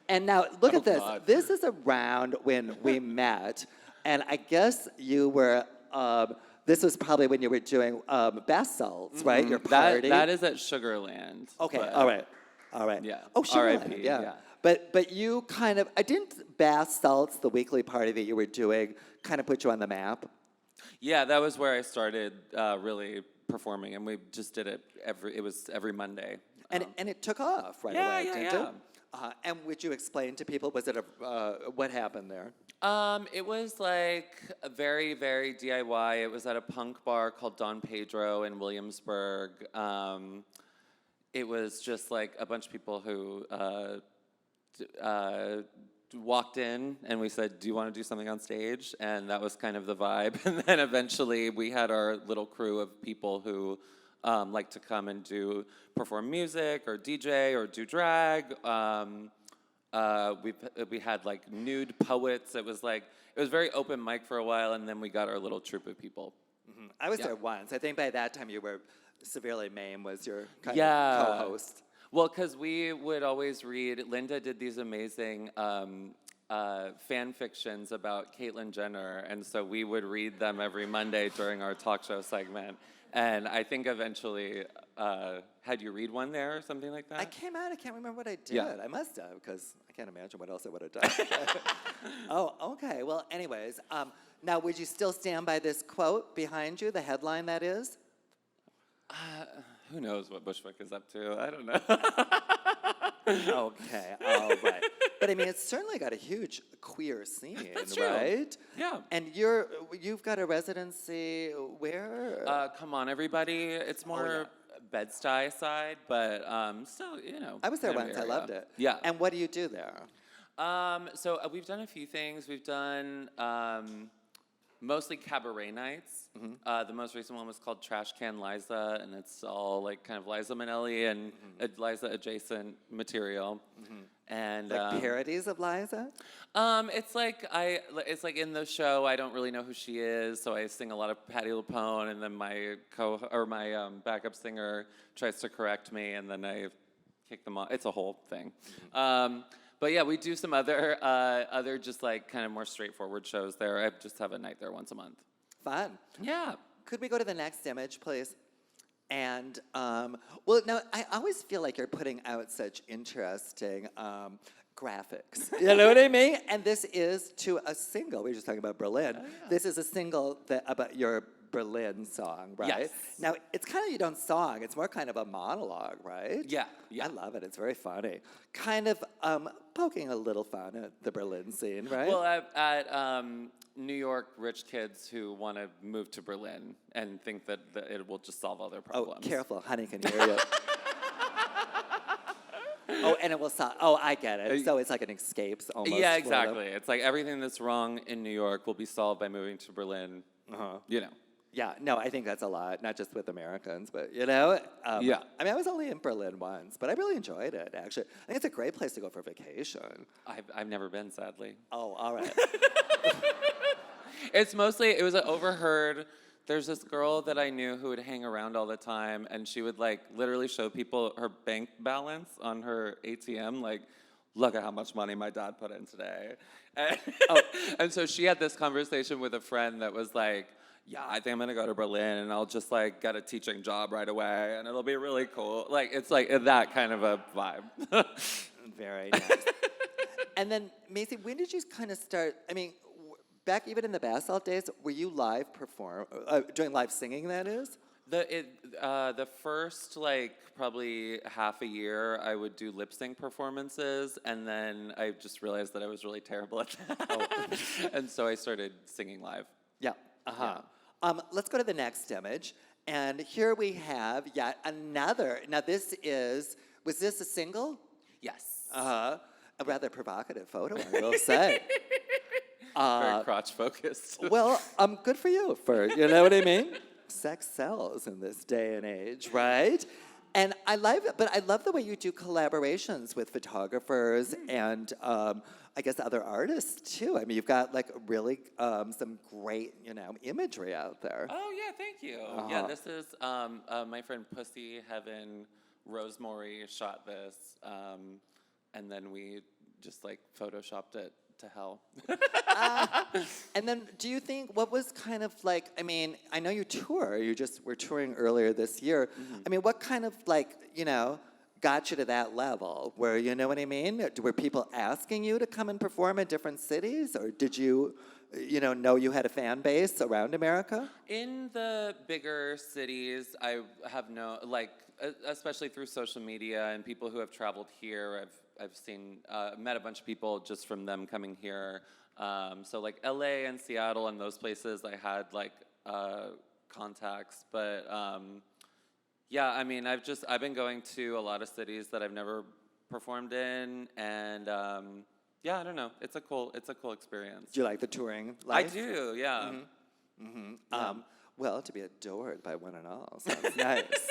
And now, look at this.
God.
This is around when we met, and I guess you were, this was probably when you were doing bath salts, right? Your party?
that is at Sugarland.
Okay,
but-
all right.
Yeah.
Oh, sure.
R.I.P.,
Yeah.
yeah.
But you kind of, I didn't bath salts, the weekly party that you were doing, kind of put you on the map?
Yeah, that was where I started really performing, and we just did it every Monday.
And it took off right
Yeah,
away,
yeah,
didn't
yeah.
it? And would you explain to people, was it what happened there?
It was like a very, very DIY. It was at a punk bar called Don Pedro in Williamsburg. It was just like a bunch of people who walked in, and we said, do you want to do something on stage? And that was kind of the vibe. And then eventually we had our little crew of people who like to come and perform music or DJ or do drag. We had like nude poets. It was very open mic for a while, and then we got our little troupe of people.
Mm-hmm. I was
Yeah.
there once. I think by that time you were severely maimed, was your kind
Yeah.
of co-host.
Well, because we would always read, Linda did these amazing fan fictions about Caitlyn Jenner, and so we would read them every Monday during our talk show segment. And I think eventually, had you read one there or something like that?
I came out, I can't remember what I did.
Yeah.
I must have, because I can't imagine what else I would have done. Oh, okay. Well, anyways, now would you still stand by this quote behind you, the headline that is?
Who knows what Bushwick is up to? I don't know.
Okay, all right. But I mean, it's certainly got a huge queer scene,
That's true.
right?
Yeah.
And you've got a residency where?
Come on, everybody. It's more Bed-Stuy side, but still, you know.
I was there
kind of
once. I
area.
loved it.
Yeah.
And what do you do there?
So we've done a few things. We've done mostly cabaret nights. The most recent one was called Trash Can Liza, and it's all like kind of Liza Minnelli and Liza adjacent material. And
Like parodies of Liza?
it's like in the show I don't really know who she is, so I sing a lot of Patti LuPone, and then my backup singer tries to correct me, and then I kick them off. It's a whole thing. But yeah, we do some other just like kind of more straightforward shows there. I just have a night there once a month.
Fun.
Yeah.
Could we go to the next image, please? And, well, no, I always feel like you're putting out such interesting graphics. You know what I mean? And this is to a single. We were just talking about Berlin.
Oh, yeah.
This is a single about your Berlin song, right?
Yes.
Now, it's kind of you don't song. It's more kind of a monologue, right?
Yeah, yeah.
I love it. It's very funny. Kind of poking a little fun at the Berlin scene, right?
Well, at New York rich kids who want to move to Berlin and think that it will just solve all their problems.
Oh, careful. Honey can hear you. Oh, and it will solve. Oh, I get it. So it's like an escapes almost.
Yeah, exactly. It's like everything that's wrong in New York will be solved by moving to Berlin.
Uh-huh.
You know.
Yeah, no, I think that's a lot, not just with Americans, but, you know?
Yeah.
I mean, I was only in Berlin once, but I really enjoyed it, actually. I think it's a great place to go for vacation.
I've never been, sadly.
Oh, all right.
It was an overheard. There's this girl that I knew who would hang around all the time, and she would like literally show people her bank balance on her ATM, like, look at how much money my dad put in today. And, and so she had this conversation with a friend that was like, yeah, I think I'm gonna go to Berlin and I'll just like get a teaching job right away and it'll be really cool. Like, it's like that kind of a vibe.
Very nice. And then, Macy, when did you kind of start, I mean, back even in the Basalt days, were you live doing live singing, that is?
The first like probably half a year I would do lip sync performances, and then I just realized that I was really terrible at that. And so I started singing live.
Yeah. Uh-huh. Let's go to the next image. And here we have yet another. Now was this a single?
Yes.
Uh-huh. A rather provocative photo, I will say.
Very crotch focused.
Well, good for you, you know what I mean? Sex sells in this day and age, right? And I love it, but I love the way you do collaborations with photographers and I guess other artists too. I mean, you've got like really some great, imagery out there.
Oh yeah, thank you. Yeah, this is my friend Pussy Heaven Rosemary shot this, and then we just like photoshopped it to hell.
And then do you think, what was kind of like, I mean, I know you tour, were touring earlier this year. Mm-hmm. I mean, what kind of like, got you to that level where, you know what I mean? Were people asking you to come and perform in different cities, or did you, know you had a fan base around America?
In the bigger cities, I have especially through social media and people who have traveled here, I've seen, met a bunch of people just from them coming here. So like LA and Seattle and those places, I had like contacts, but yeah, I mean, I've been going to a lot of cities that I've never performed in, and yeah, I don't know, it's a cool experience.
Do you like the touring life?
I do, yeah.
Mm-hmm. Mm-hmm. Yeah. Well, to be adored by one and all sounds nice.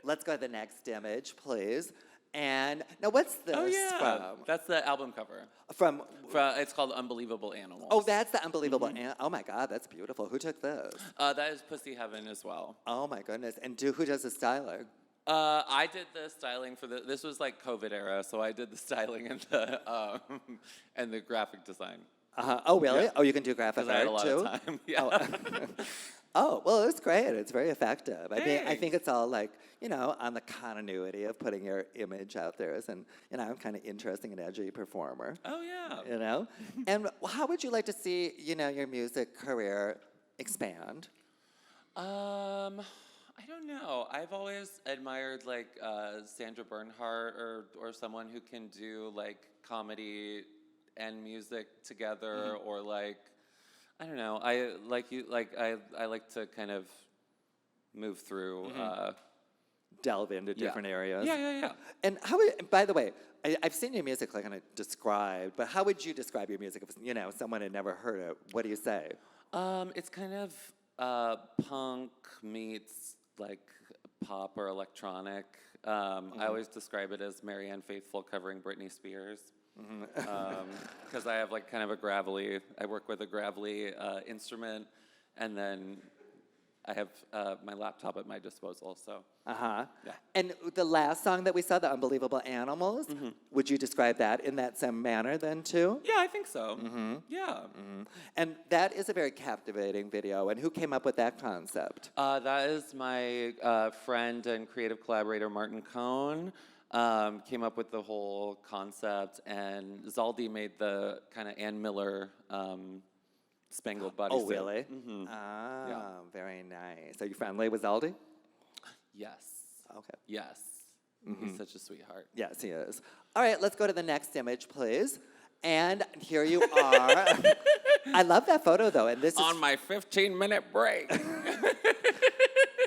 Let's go to the next image, please. And now, what's this from?
That's the album cover.
From
it's called Unbelievable Animals.
Oh, that's the Unbelievable Oh my God, that's beautiful. Who took this?
That is Pussy Heaven as well.
Oh my goodness. And who does the styling?
I did the styling for this was like COVID era, so I did the styling and the graphic design.
Oh, really?
Yeah.
Oh, you can do graphic art
I had a lot
too?
of time. Yeah.
Oh, well, it's great. It's very effective. I mean, I
Thanks.
think it's all like, on the continuity of putting your image out there as an, kind of interesting and edgy performer.
Oh, yeah.
And how would you like to see, your music career expand?
I don't know. I've always admired like Sandra Bernhardt or someone who can do like comedy and music together, or like, I don't know. I like to kind of move through.
Delve into different areas.
Yeah.
And by the way, I've seen your music like kind of described, but how would you describe your music if, someone had never heard it? What do you say?
It's kind of punk meets like pop or electronic. I always describe it as Marianne Faithfull covering Britney Spears. Because I have like kind of I work with a gravelly instrument, and then I have my laptop at my disposal, so.
Uh-huh.
Yeah.
And the last song that we saw, The Unbelievable Animals, would you describe that in that same manner then too?
Yeah, I think so. Yeah.
Mm-hmm. And that is a very captivating video. And who came up with that concept?
That is my friend and creative collaborator, Martin Cohn. came up with the whole concept, and Zaldi made the kind of Ann Miller spangled bodysuit.
Oh, really?
Mm-hmm.
Ah,
Yeah.
very nice. Are you friendly with Aldi?
Yes.
Okay.
Yes. He's such a sweetheart.
Yes, he is. All right, let's go to the next image, please. And here you are. I love that photo, though. And this is
On my 15-minute break.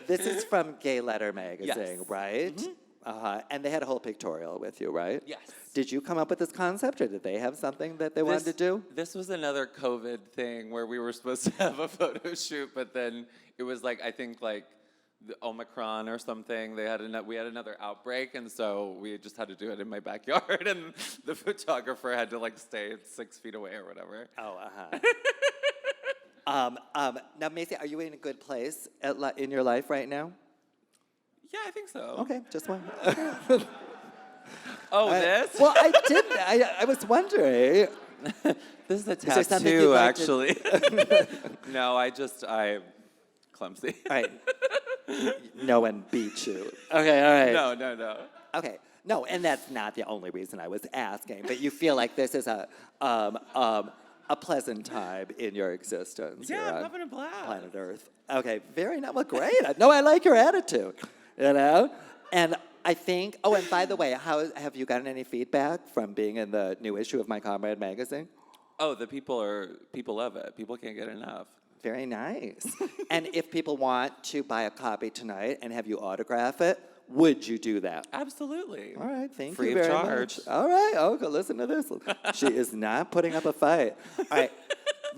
this is from Gay Letter magazine,
Yes.
right? And they had a whole pictorial with you, right?
Yes.
Did you come up with this concept, or did they have something that they wanted to do?
This was another COVID thing where we were supposed to have a photo shoot, but then it was like, I think like the Omicron or something. We had another outbreak, and so we just had to do it in my backyard, and the photographer had to like stay 6 feet away or whatever.
Oh, now, Macy, are you in a good place in your life right now?
Yeah, I think so.
Okay, just one.
This?
Well, I was wondering.
This is a
there something you'd
tattoo,
like to-
actually. No, I'm clumsy.
All right. No one beat you. Okay, all right.
No.
Okay. No, and that's not the only reason I was asking, but you feel like this is a pleasant time in your existence.
Yeah,
here
I'm
on
having a blast.
Planet Earth. Okay, very nice. Well, great. I like your attitude, you know? And I think, oh, and by the way, have you gotten any feedback from being in the new issue of My Comrade magazine?
Oh, people love it. People can't get enough.
Very nice. And if people want to buy a copy tonight and have you autograph it, would you do that?
Absolutely.
All right, thank
Free
you
of
very
charge.
much. All right, okay, listen to this. She is not putting up a fight. All right,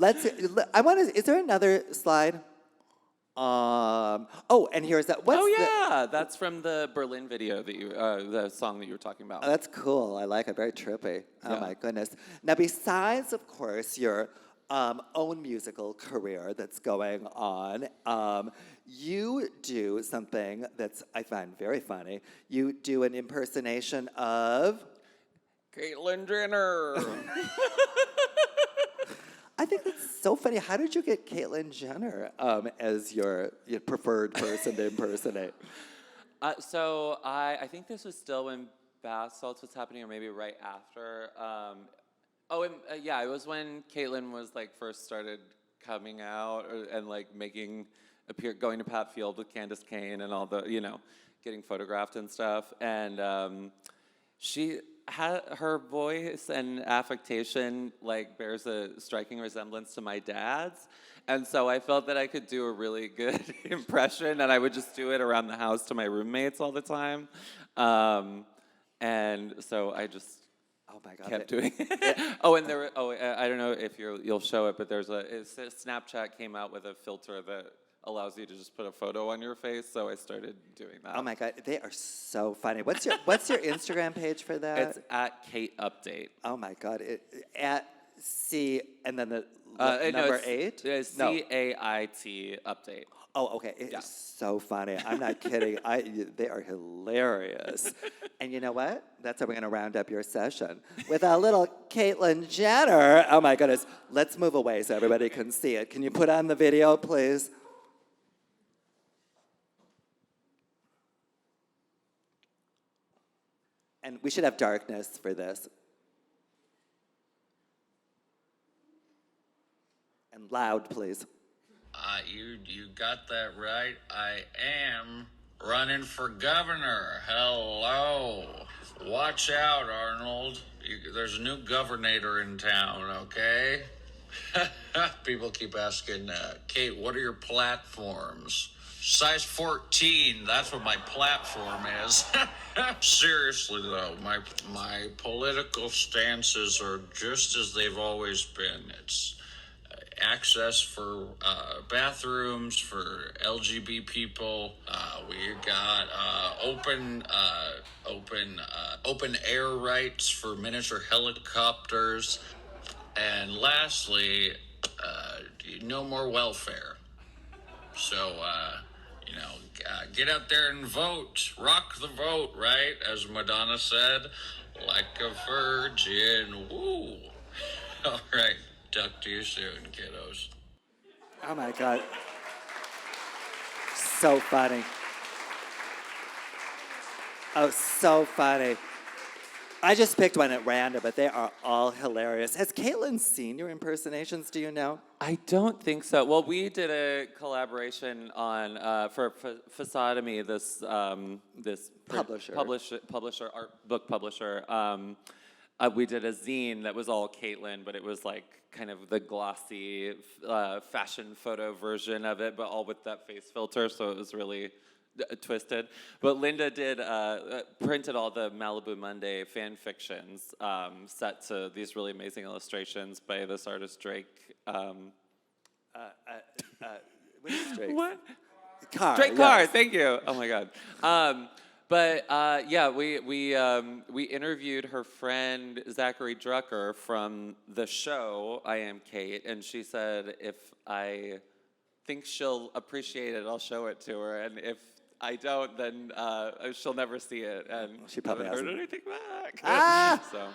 is there another slide? And here's that.
That's from the Berlin video that the song that you were talking about.
Oh, that's cool. I like it. Very trippy. Oh,
Yeah.
my goodness. Now, besides, of course, your own musical career that's going on, you do something that's I find very funny. You do an impersonation of...
Caitlyn Jenner.
I think that's so funny. How did you get Caitlyn Jenner as your preferred person to impersonate?
So I think this was still when Bath Salts was happening, or maybe right after. It was when Caitlyn was like first started coming out and like going to Pat Field with Candace Cain and all the getting photographed and stuff. And she had her voice and affectation like bears a striking resemblance to my dad's. And so I felt that I could do a really good impression, and I would just do it around the house to my roommates all the time. And so I just
Oh my God!
kept doing it. I don't know if you'll show it, but Snapchat came out with a filter that allows you to just put a photo on your face. So I started doing that.
Oh my God, they are so funny. What's your Instagram page for that?
It's at Kate Update.
Oh my God! At C and then the
No,
number
it's-
8.
It's
No.
CAIT Update.
Oh, okay. It's
Yeah.
so funny. I'm not kidding. They are hilarious. And you know what? That's how we're going to round up your session with a little Caitlyn Jenner. Oh my goodness. Let's move away so everybody can see it. Can you put on the video, please? And we should have darkness for this. And loud, please.
You got that right. I am running for governor. Hello. Watch out, Arnold. There's a new governor in town, okay? People keep asking, Kate, what are your platforms? Size 14, that's what my platform is. Seriously, though, my political stances are just as they've always been. It's access for bathrooms for LGBT people. We got open air rights for miniature helicopters, and lastly, no more welfare. So get out there and vote. Rock the vote, right? As Madonna said, like a virgin. Woo! All right. Talk to you soon, kiddos.
Oh my God. So funny. Oh, so funny. I just picked one at random, but they are all hilarious. Has Caitlin seen your impersonations, do you know?
I don't think so. Well, we did a collaboration on for Facadomy, this publisher, art book publisher. We did a zine that was all Caitlin, but it was like kind of the glossy fashion photo version of it, but all with that face filter, so it was really twisted. But Linda did printed all the Malibu Monday fan fictions set to these really amazing illustrations by this artist Drake.
What is Drake?
What?
Carr.
Drake
yes.
Carr. Thank you. Oh my God. But yeah, we interviewed her friend Zachary Drucker from the show I Am Kate, and she said if I think she'll appreciate it, I'll show it to her, and if I don't, then she'll never see it, and
She probably
haven't heard
hasn't.
anything back.
Ah!
So.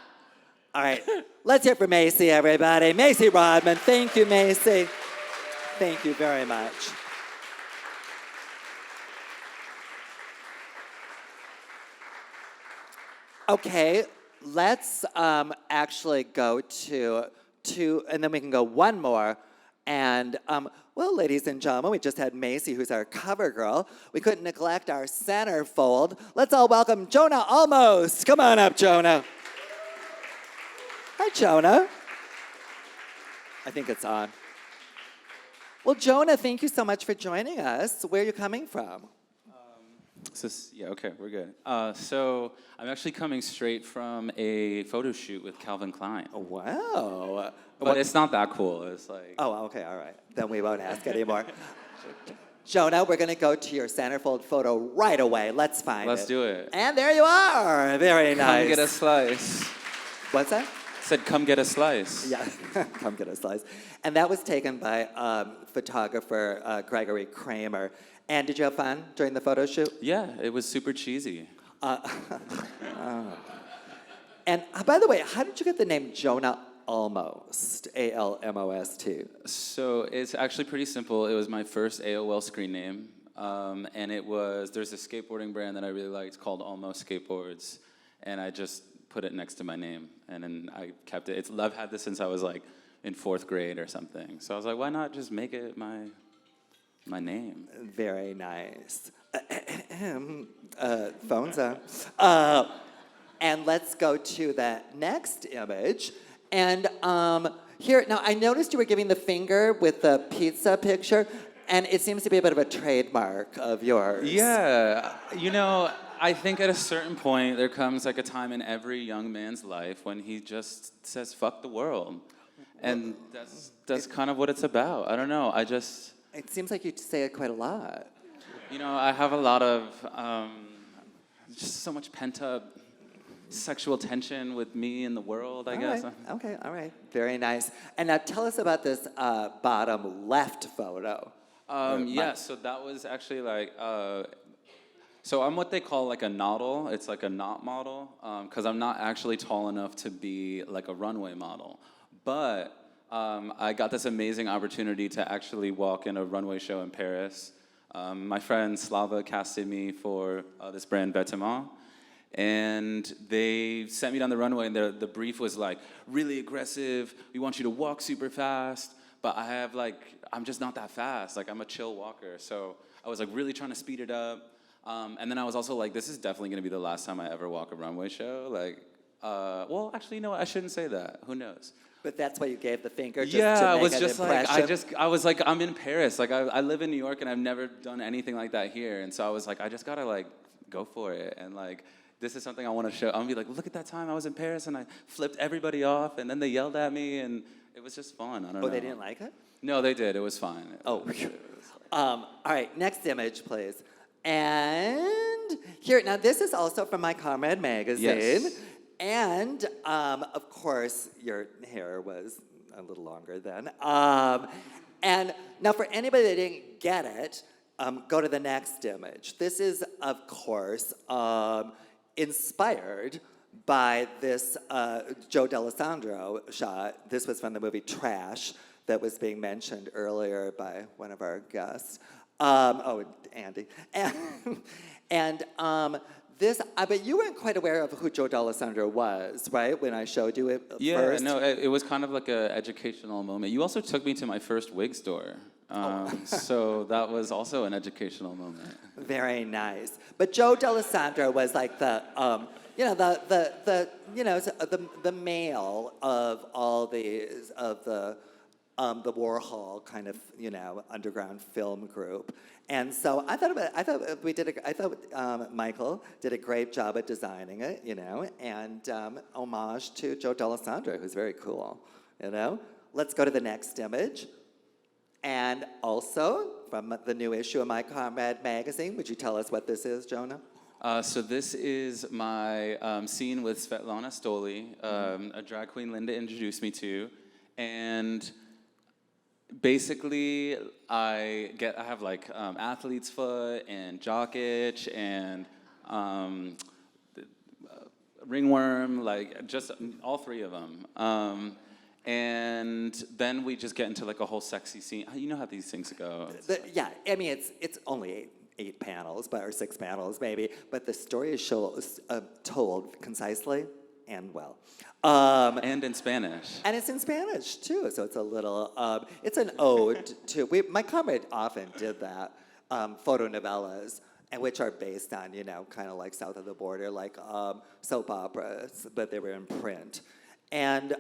All right, let's hear it for Macy, everybody. Macy Rodman. Thank you, Macy. Thank you very much. Okay, let's actually go to two, and then we can go one more. And, well, ladies and gentlemen, we just had Macy, who's our cover girl. We couldn't neglect our centerfold. Let's all welcome Jonah Almost. Come on up, Jonah. Hi, Jonah. I think it's on. Well, Jonah, thank you so much for joining us. Where are you coming from?
Yeah, okay, we're good. So I'm actually coming straight from a photo shoot with Calvin Klein.
Oh, wow.
But it's not that cool. It's like...
Oh, okay, all right. Then we won't ask anymore. Jonah, we're going to go to your centerfold photo right away. Let's find it.
Let's do it.
And there you are. Very nice.
Come get a slice.
What's that?
Said, come get a slice.
Yeah, come get a slice. And that was taken by photographer Gregory Kramer. And did you have fun during the photo shoot?
Yeah, it was super cheesy.
And by the way, how did you get the name Jonah Almost? A-L-M-O-S-T.
So it's actually pretty simple. It was my first AOL screen name. And there's a skateboarding brand that I really liked called Almost Skateboards. And I just put it next to my name. And then I kept it. I've had this since I was like in 4th grade or something. So I was like, why not just make it my name?
Very nice. Phone's up. And let's go to the next image. And here, now I noticed you were giving the finger with the pizza picture, and it seems to be a bit of a trademark of yours.
Yeah, I think at a certain point there comes like a time in every young man's life when he just says fuck the world. And that's kind of what it's about. I don't know,
It seems like you say it quite a lot.
I have a lot of just so much pent up sexual tension with me and the world, I guess.
Okay, all right. Very nice. And now tell us about this bottom left photo.
Yeah, so that was actually like, so I'm what they call like a noddle. It's like a knot model, because I'm not actually tall enough to be like a runway model. But I got this amazing opportunity to actually walk in a runway show in Paris. My friend Slava casted me for this brand Vêtements. And they sent me down the runway, and the brief was like, really aggressive, we want you to walk super fast, but I'm just not that fast, like I'm a chill walker. So I was like really trying to speed it up. And then I was also like, this is definitely gonna be the last time I ever walk a runway show. Well, actually, you know what, I shouldn't say that, who knows?
But that's why you gave the finger, just
yeah,
to make
I was
an
just
impression.
I was like, I'm in Paris. Like, I live in New York, and I've never done anything like that here. And so I was like, I just gotta like go for it. And like, this is something I want to show. I'm gonna be like, look at that time I was in Paris, and I flipped everybody off, and then they yelled at me, and it was just fun. I don't know.
Oh, they didn't like it?
No, they did. It was fine.
Oh. All right, next image, please. And here, now this is also from My Comrade magazine.
Yes.
And, of course, your hair was a little longer then. And now for anybody that didn't get it, go to the next image. This is, of course, inspired by this Joe D'Alessandro shot. This was from the movie Trash that was being mentioned earlier by one of our guests. Andy. And But you weren't quite aware of who Joe D'Alessandro was, right? When I showed you it
Yeah,
first.
no, it was kind of like an educational moment. You also took me to my first wig store. So that was also an educational moment.
Very nice. But Joe D'Alessandro was like the male of all these of the Warhol kind of underground film group. And so I thought Michael did a great job at designing it, and homage to Joe D'Alessandro, who's very cool, Let's go to the next image. And also, from the new issue of My Comrade magazine, would you tell us what this is, Jonah?
So this is my scene with Svetlana Stoli, a drag queen Linda introduced me to, and basically I have like athlete's foot and jock itch and ringworm, like just all three of them. And then we just get into like a whole sexy scene. You know how these things go.
It's only eight panels, or 6 panels maybe, but the story is told concisely and well.
And in Spanish.
And it's in Spanish too, so it's a little, it's an ode to, My Comrade often did that, photo novellas, and which are based on, kind of like south of the border, like soap operas, but they were in print. And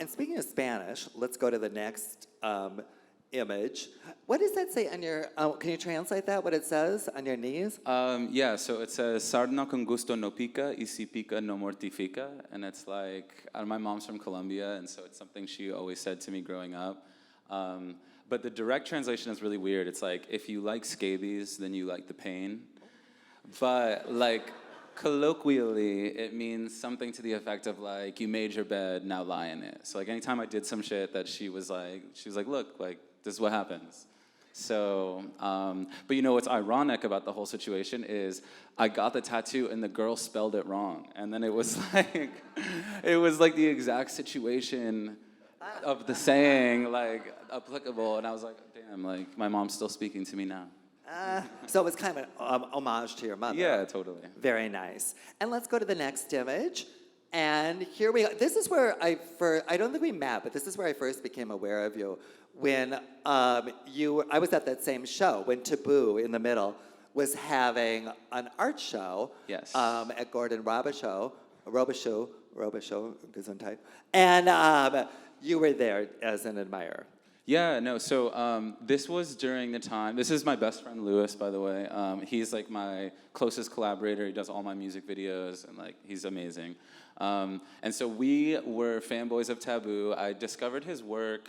speaking of Spanish, let's go to the next image. What does that say on your, can you translate that, what it says on your knees?
Yeah, so it says, sarna con gusto no pica, y si pica no mortifica. And it's like, my mom's from Colombia, and so it's something she always said to me growing up. But the direct translation is really weird. It's like, if you like scabies, then you like the pain. But like, colloquially, it means something to the effect of like, you made your bed, now lie in it. So like anytime I did some shit that she was like, look, like, this is what happens. So, but what's ironic about the whole situation is I got the tattoo and the girl spelled it wrong. And then it was like the exact situation of the saying, like, applicable. And I was like, damn, like, my mom's still speaking to me now.
So it was kind of an homage to your mother.
Yeah, totally.
Very nice. And let's go to the next image. And here we go. This is where I don't think we met, but this is where I first became aware of you. When I was at that same show, when Taboo, in the middle, was having an art show.
Yes.
At Gordon Robichaud, Gesundheit. And you were there as an admirer.
Yeah, no, so this was during the time, this is my best friend Lewis, by the way. He's like my closest collaborator. He does all my music videos, and like, he's amazing. And so we were fanboys of Taboo. I discovered his work,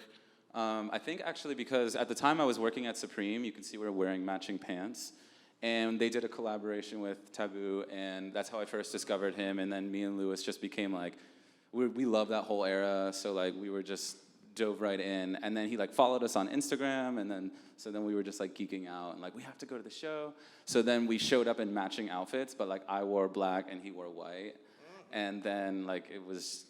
I think actually because at the time I was working at Supreme. You can see we're wearing matching pants. And they did a collaboration with Taboo, and that's how I first discovered him. And then me and Lewis just became like, we love that whole era, so like we were just dove right in. And then he like followed us on Instagram, and then we were just like geeking out and like, we have to go to the show. So then we showed up in matching outfits, but like I wore black and he wore white. And then like it was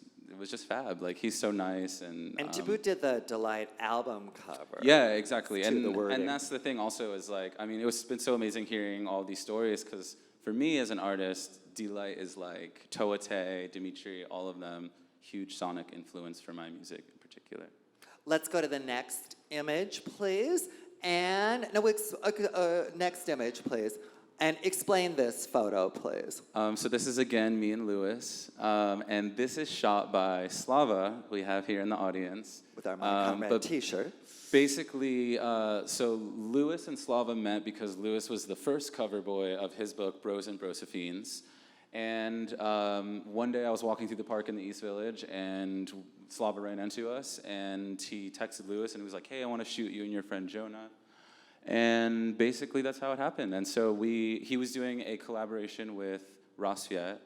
just fab. Like, he's so nice. And
Taboo did the Delight album cover.
Yeah, exactly.
And
that's the thing also is like, I mean, it's been so amazing hearing all these stories, because for me as an artist, Delight is like Toate, Dimitri, all of them, huge sonic influence for my music in particular.
Let's go to the next image, please. And next image, please. And explain this photo, please.
So this is, again, me and Lewis. And this is shot by Slava, who we have here in the audience.
With our My Comrade t-shirt.
Basically, so Lewis and Slava met because Lewis was the first cover boy of his book, Bros and Brosephines. And one day I was walking through the park in the East Village, and Slava ran into us, and he texted Lewis, and he was like, hey, I want to shoot you and your friend Jonah. And basically that's how it happened. And so he was doing a collaboration with Rasviet,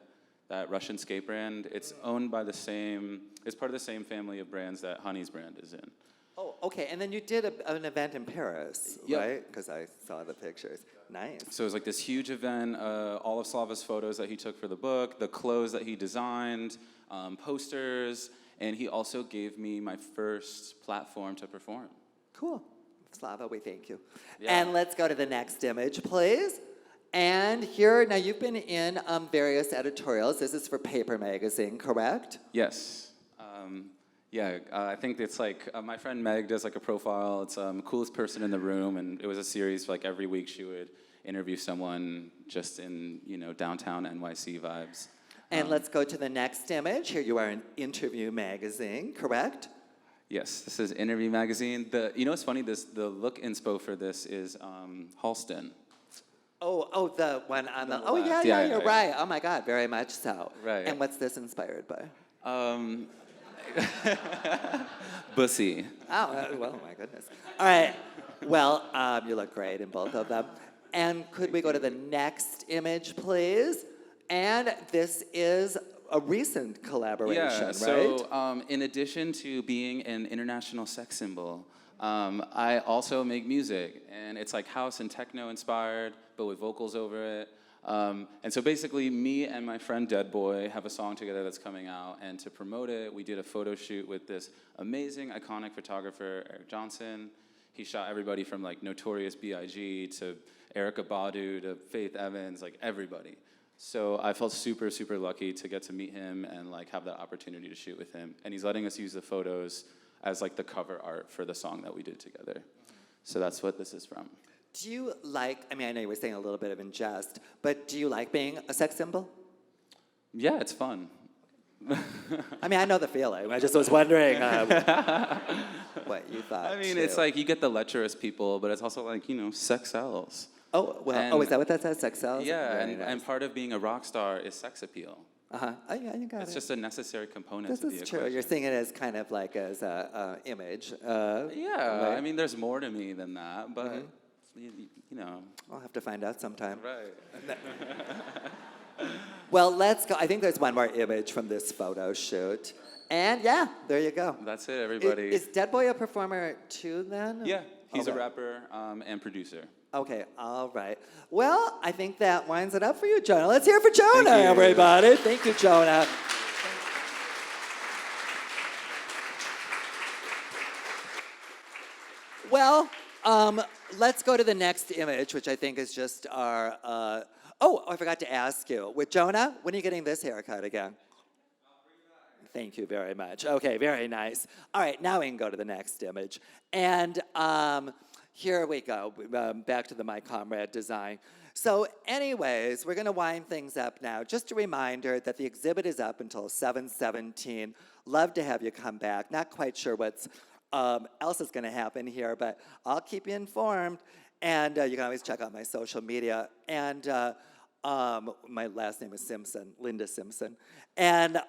that Russian skate brand. It's owned by it's part of the same family of brands that Honey's brand is in.
Oh, okay. And then you did an event in Paris,
Yep.
right? Because I saw the pictures. Nice.
So it was like this huge event, all of Slava's photos that he took for the book, the clothes that he designed, posters, and he also gave me my first platform to perform.
Cool. Slava, we thank you.
Yeah.
And let's go to the next image, please. And here, now you've been in various editorials. This is for Paper Magazine, correct?
Yes. Yeah, I think it's like, my friend Meg does like a profile. It's coolest person in the room, and it was a series, like every week she would interview someone just in, downtown NYC vibes.
And let's go to the next image. Here you are in Interview Magazine, correct?
Yes, this is Interview Magazine. What's funny? The look inspo for this is Halston.
Oh, the one on the.
the
Oh,
left.
yeah,
Yeah,
you're
yeah.
right. Oh my God, very much so.
Right.
And what's this inspired by?
Bussy.
Well, my goodness. All right. Well, you look great in both of them. And could we go to the next image, please? And this is a recent collaboration,
Yeah,
right?
so in addition to being an international sex symbol, I also make music, and it's like house and techno inspired, but with vocals over it. And so basically, me and my friend Dead Boy have a song together that's coming out, and to promote it, we did a photo shoot with this amazing, iconic photographer, Eric Johnson. He shot everybody from like Notorious B.I.G. to Erykah Badu to Faith Evans, like everybody. So I felt super, super lucky to get to meet him and like have that opportunity to shoot with him. And he's letting us use the photos as like the cover art for the song that we did together. So that's what this is from.
Do you like, I mean, I know you were saying a little bit of in jest, but do you like being a sex symbol?
Yeah, it's fun.
I mean, I know the feeling. I just was wondering what you thought.
I mean,
too.
it's like you get the lecherous people, but it's also like, sex sells.
Oh, well,
and-
is that what that says? Sex sells?
Yeah,
Very
and,
nice.
and part of being a rock star is sex appeal.
Uh-huh. Oh, yeah, you got
It's
it.
just a necessary component
This
to the
is true.
equation.
You're seeing it as kind of like as a image.
Yeah,
right?
I mean, there's more to me than that, but, you know.
I'll have to find out sometime.
Right.
Well, let's go. I think there's one more image from this photo shoot. And yeah, there you go.
That's it, everybody.
Is Dead Boy a performer too then?
Yeah, he's a
Okay.
rapper and producer.
Okay, all right. Well, I think that winds it up for you, Jonah. Let's hear it for Jonah,
Thank you.
everybody. Thank you, Jonah. Well, let's go to the next image, which I think is just our. I forgot to ask you. With Jonah, when are you getting this haircut again? Thank you very much. Okay, very nice. All right, now we can go to the next image. And here we go, back to the My Comrade design. So anyways, we're gonna wind things up now. Just a reminder that the exhibit is up until 7/17. Love to have you come back. Not quite sure what's else is gonna happen here, but I'll keep you informed. And you can always check out my social media. And my last name is Simpson, Linda Simpson. And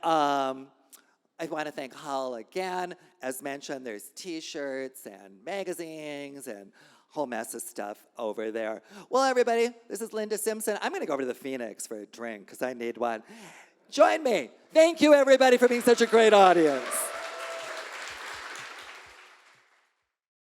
I want to thank Howl again. As mentioned, there's T-shirts and magazines and a whole mess of stuff over there. Well, everybody, this is Linda Simpson. I'm going to go over to the Phoenix for a drink because I need one. Join me. Thank you, everybody, for being such a great audience.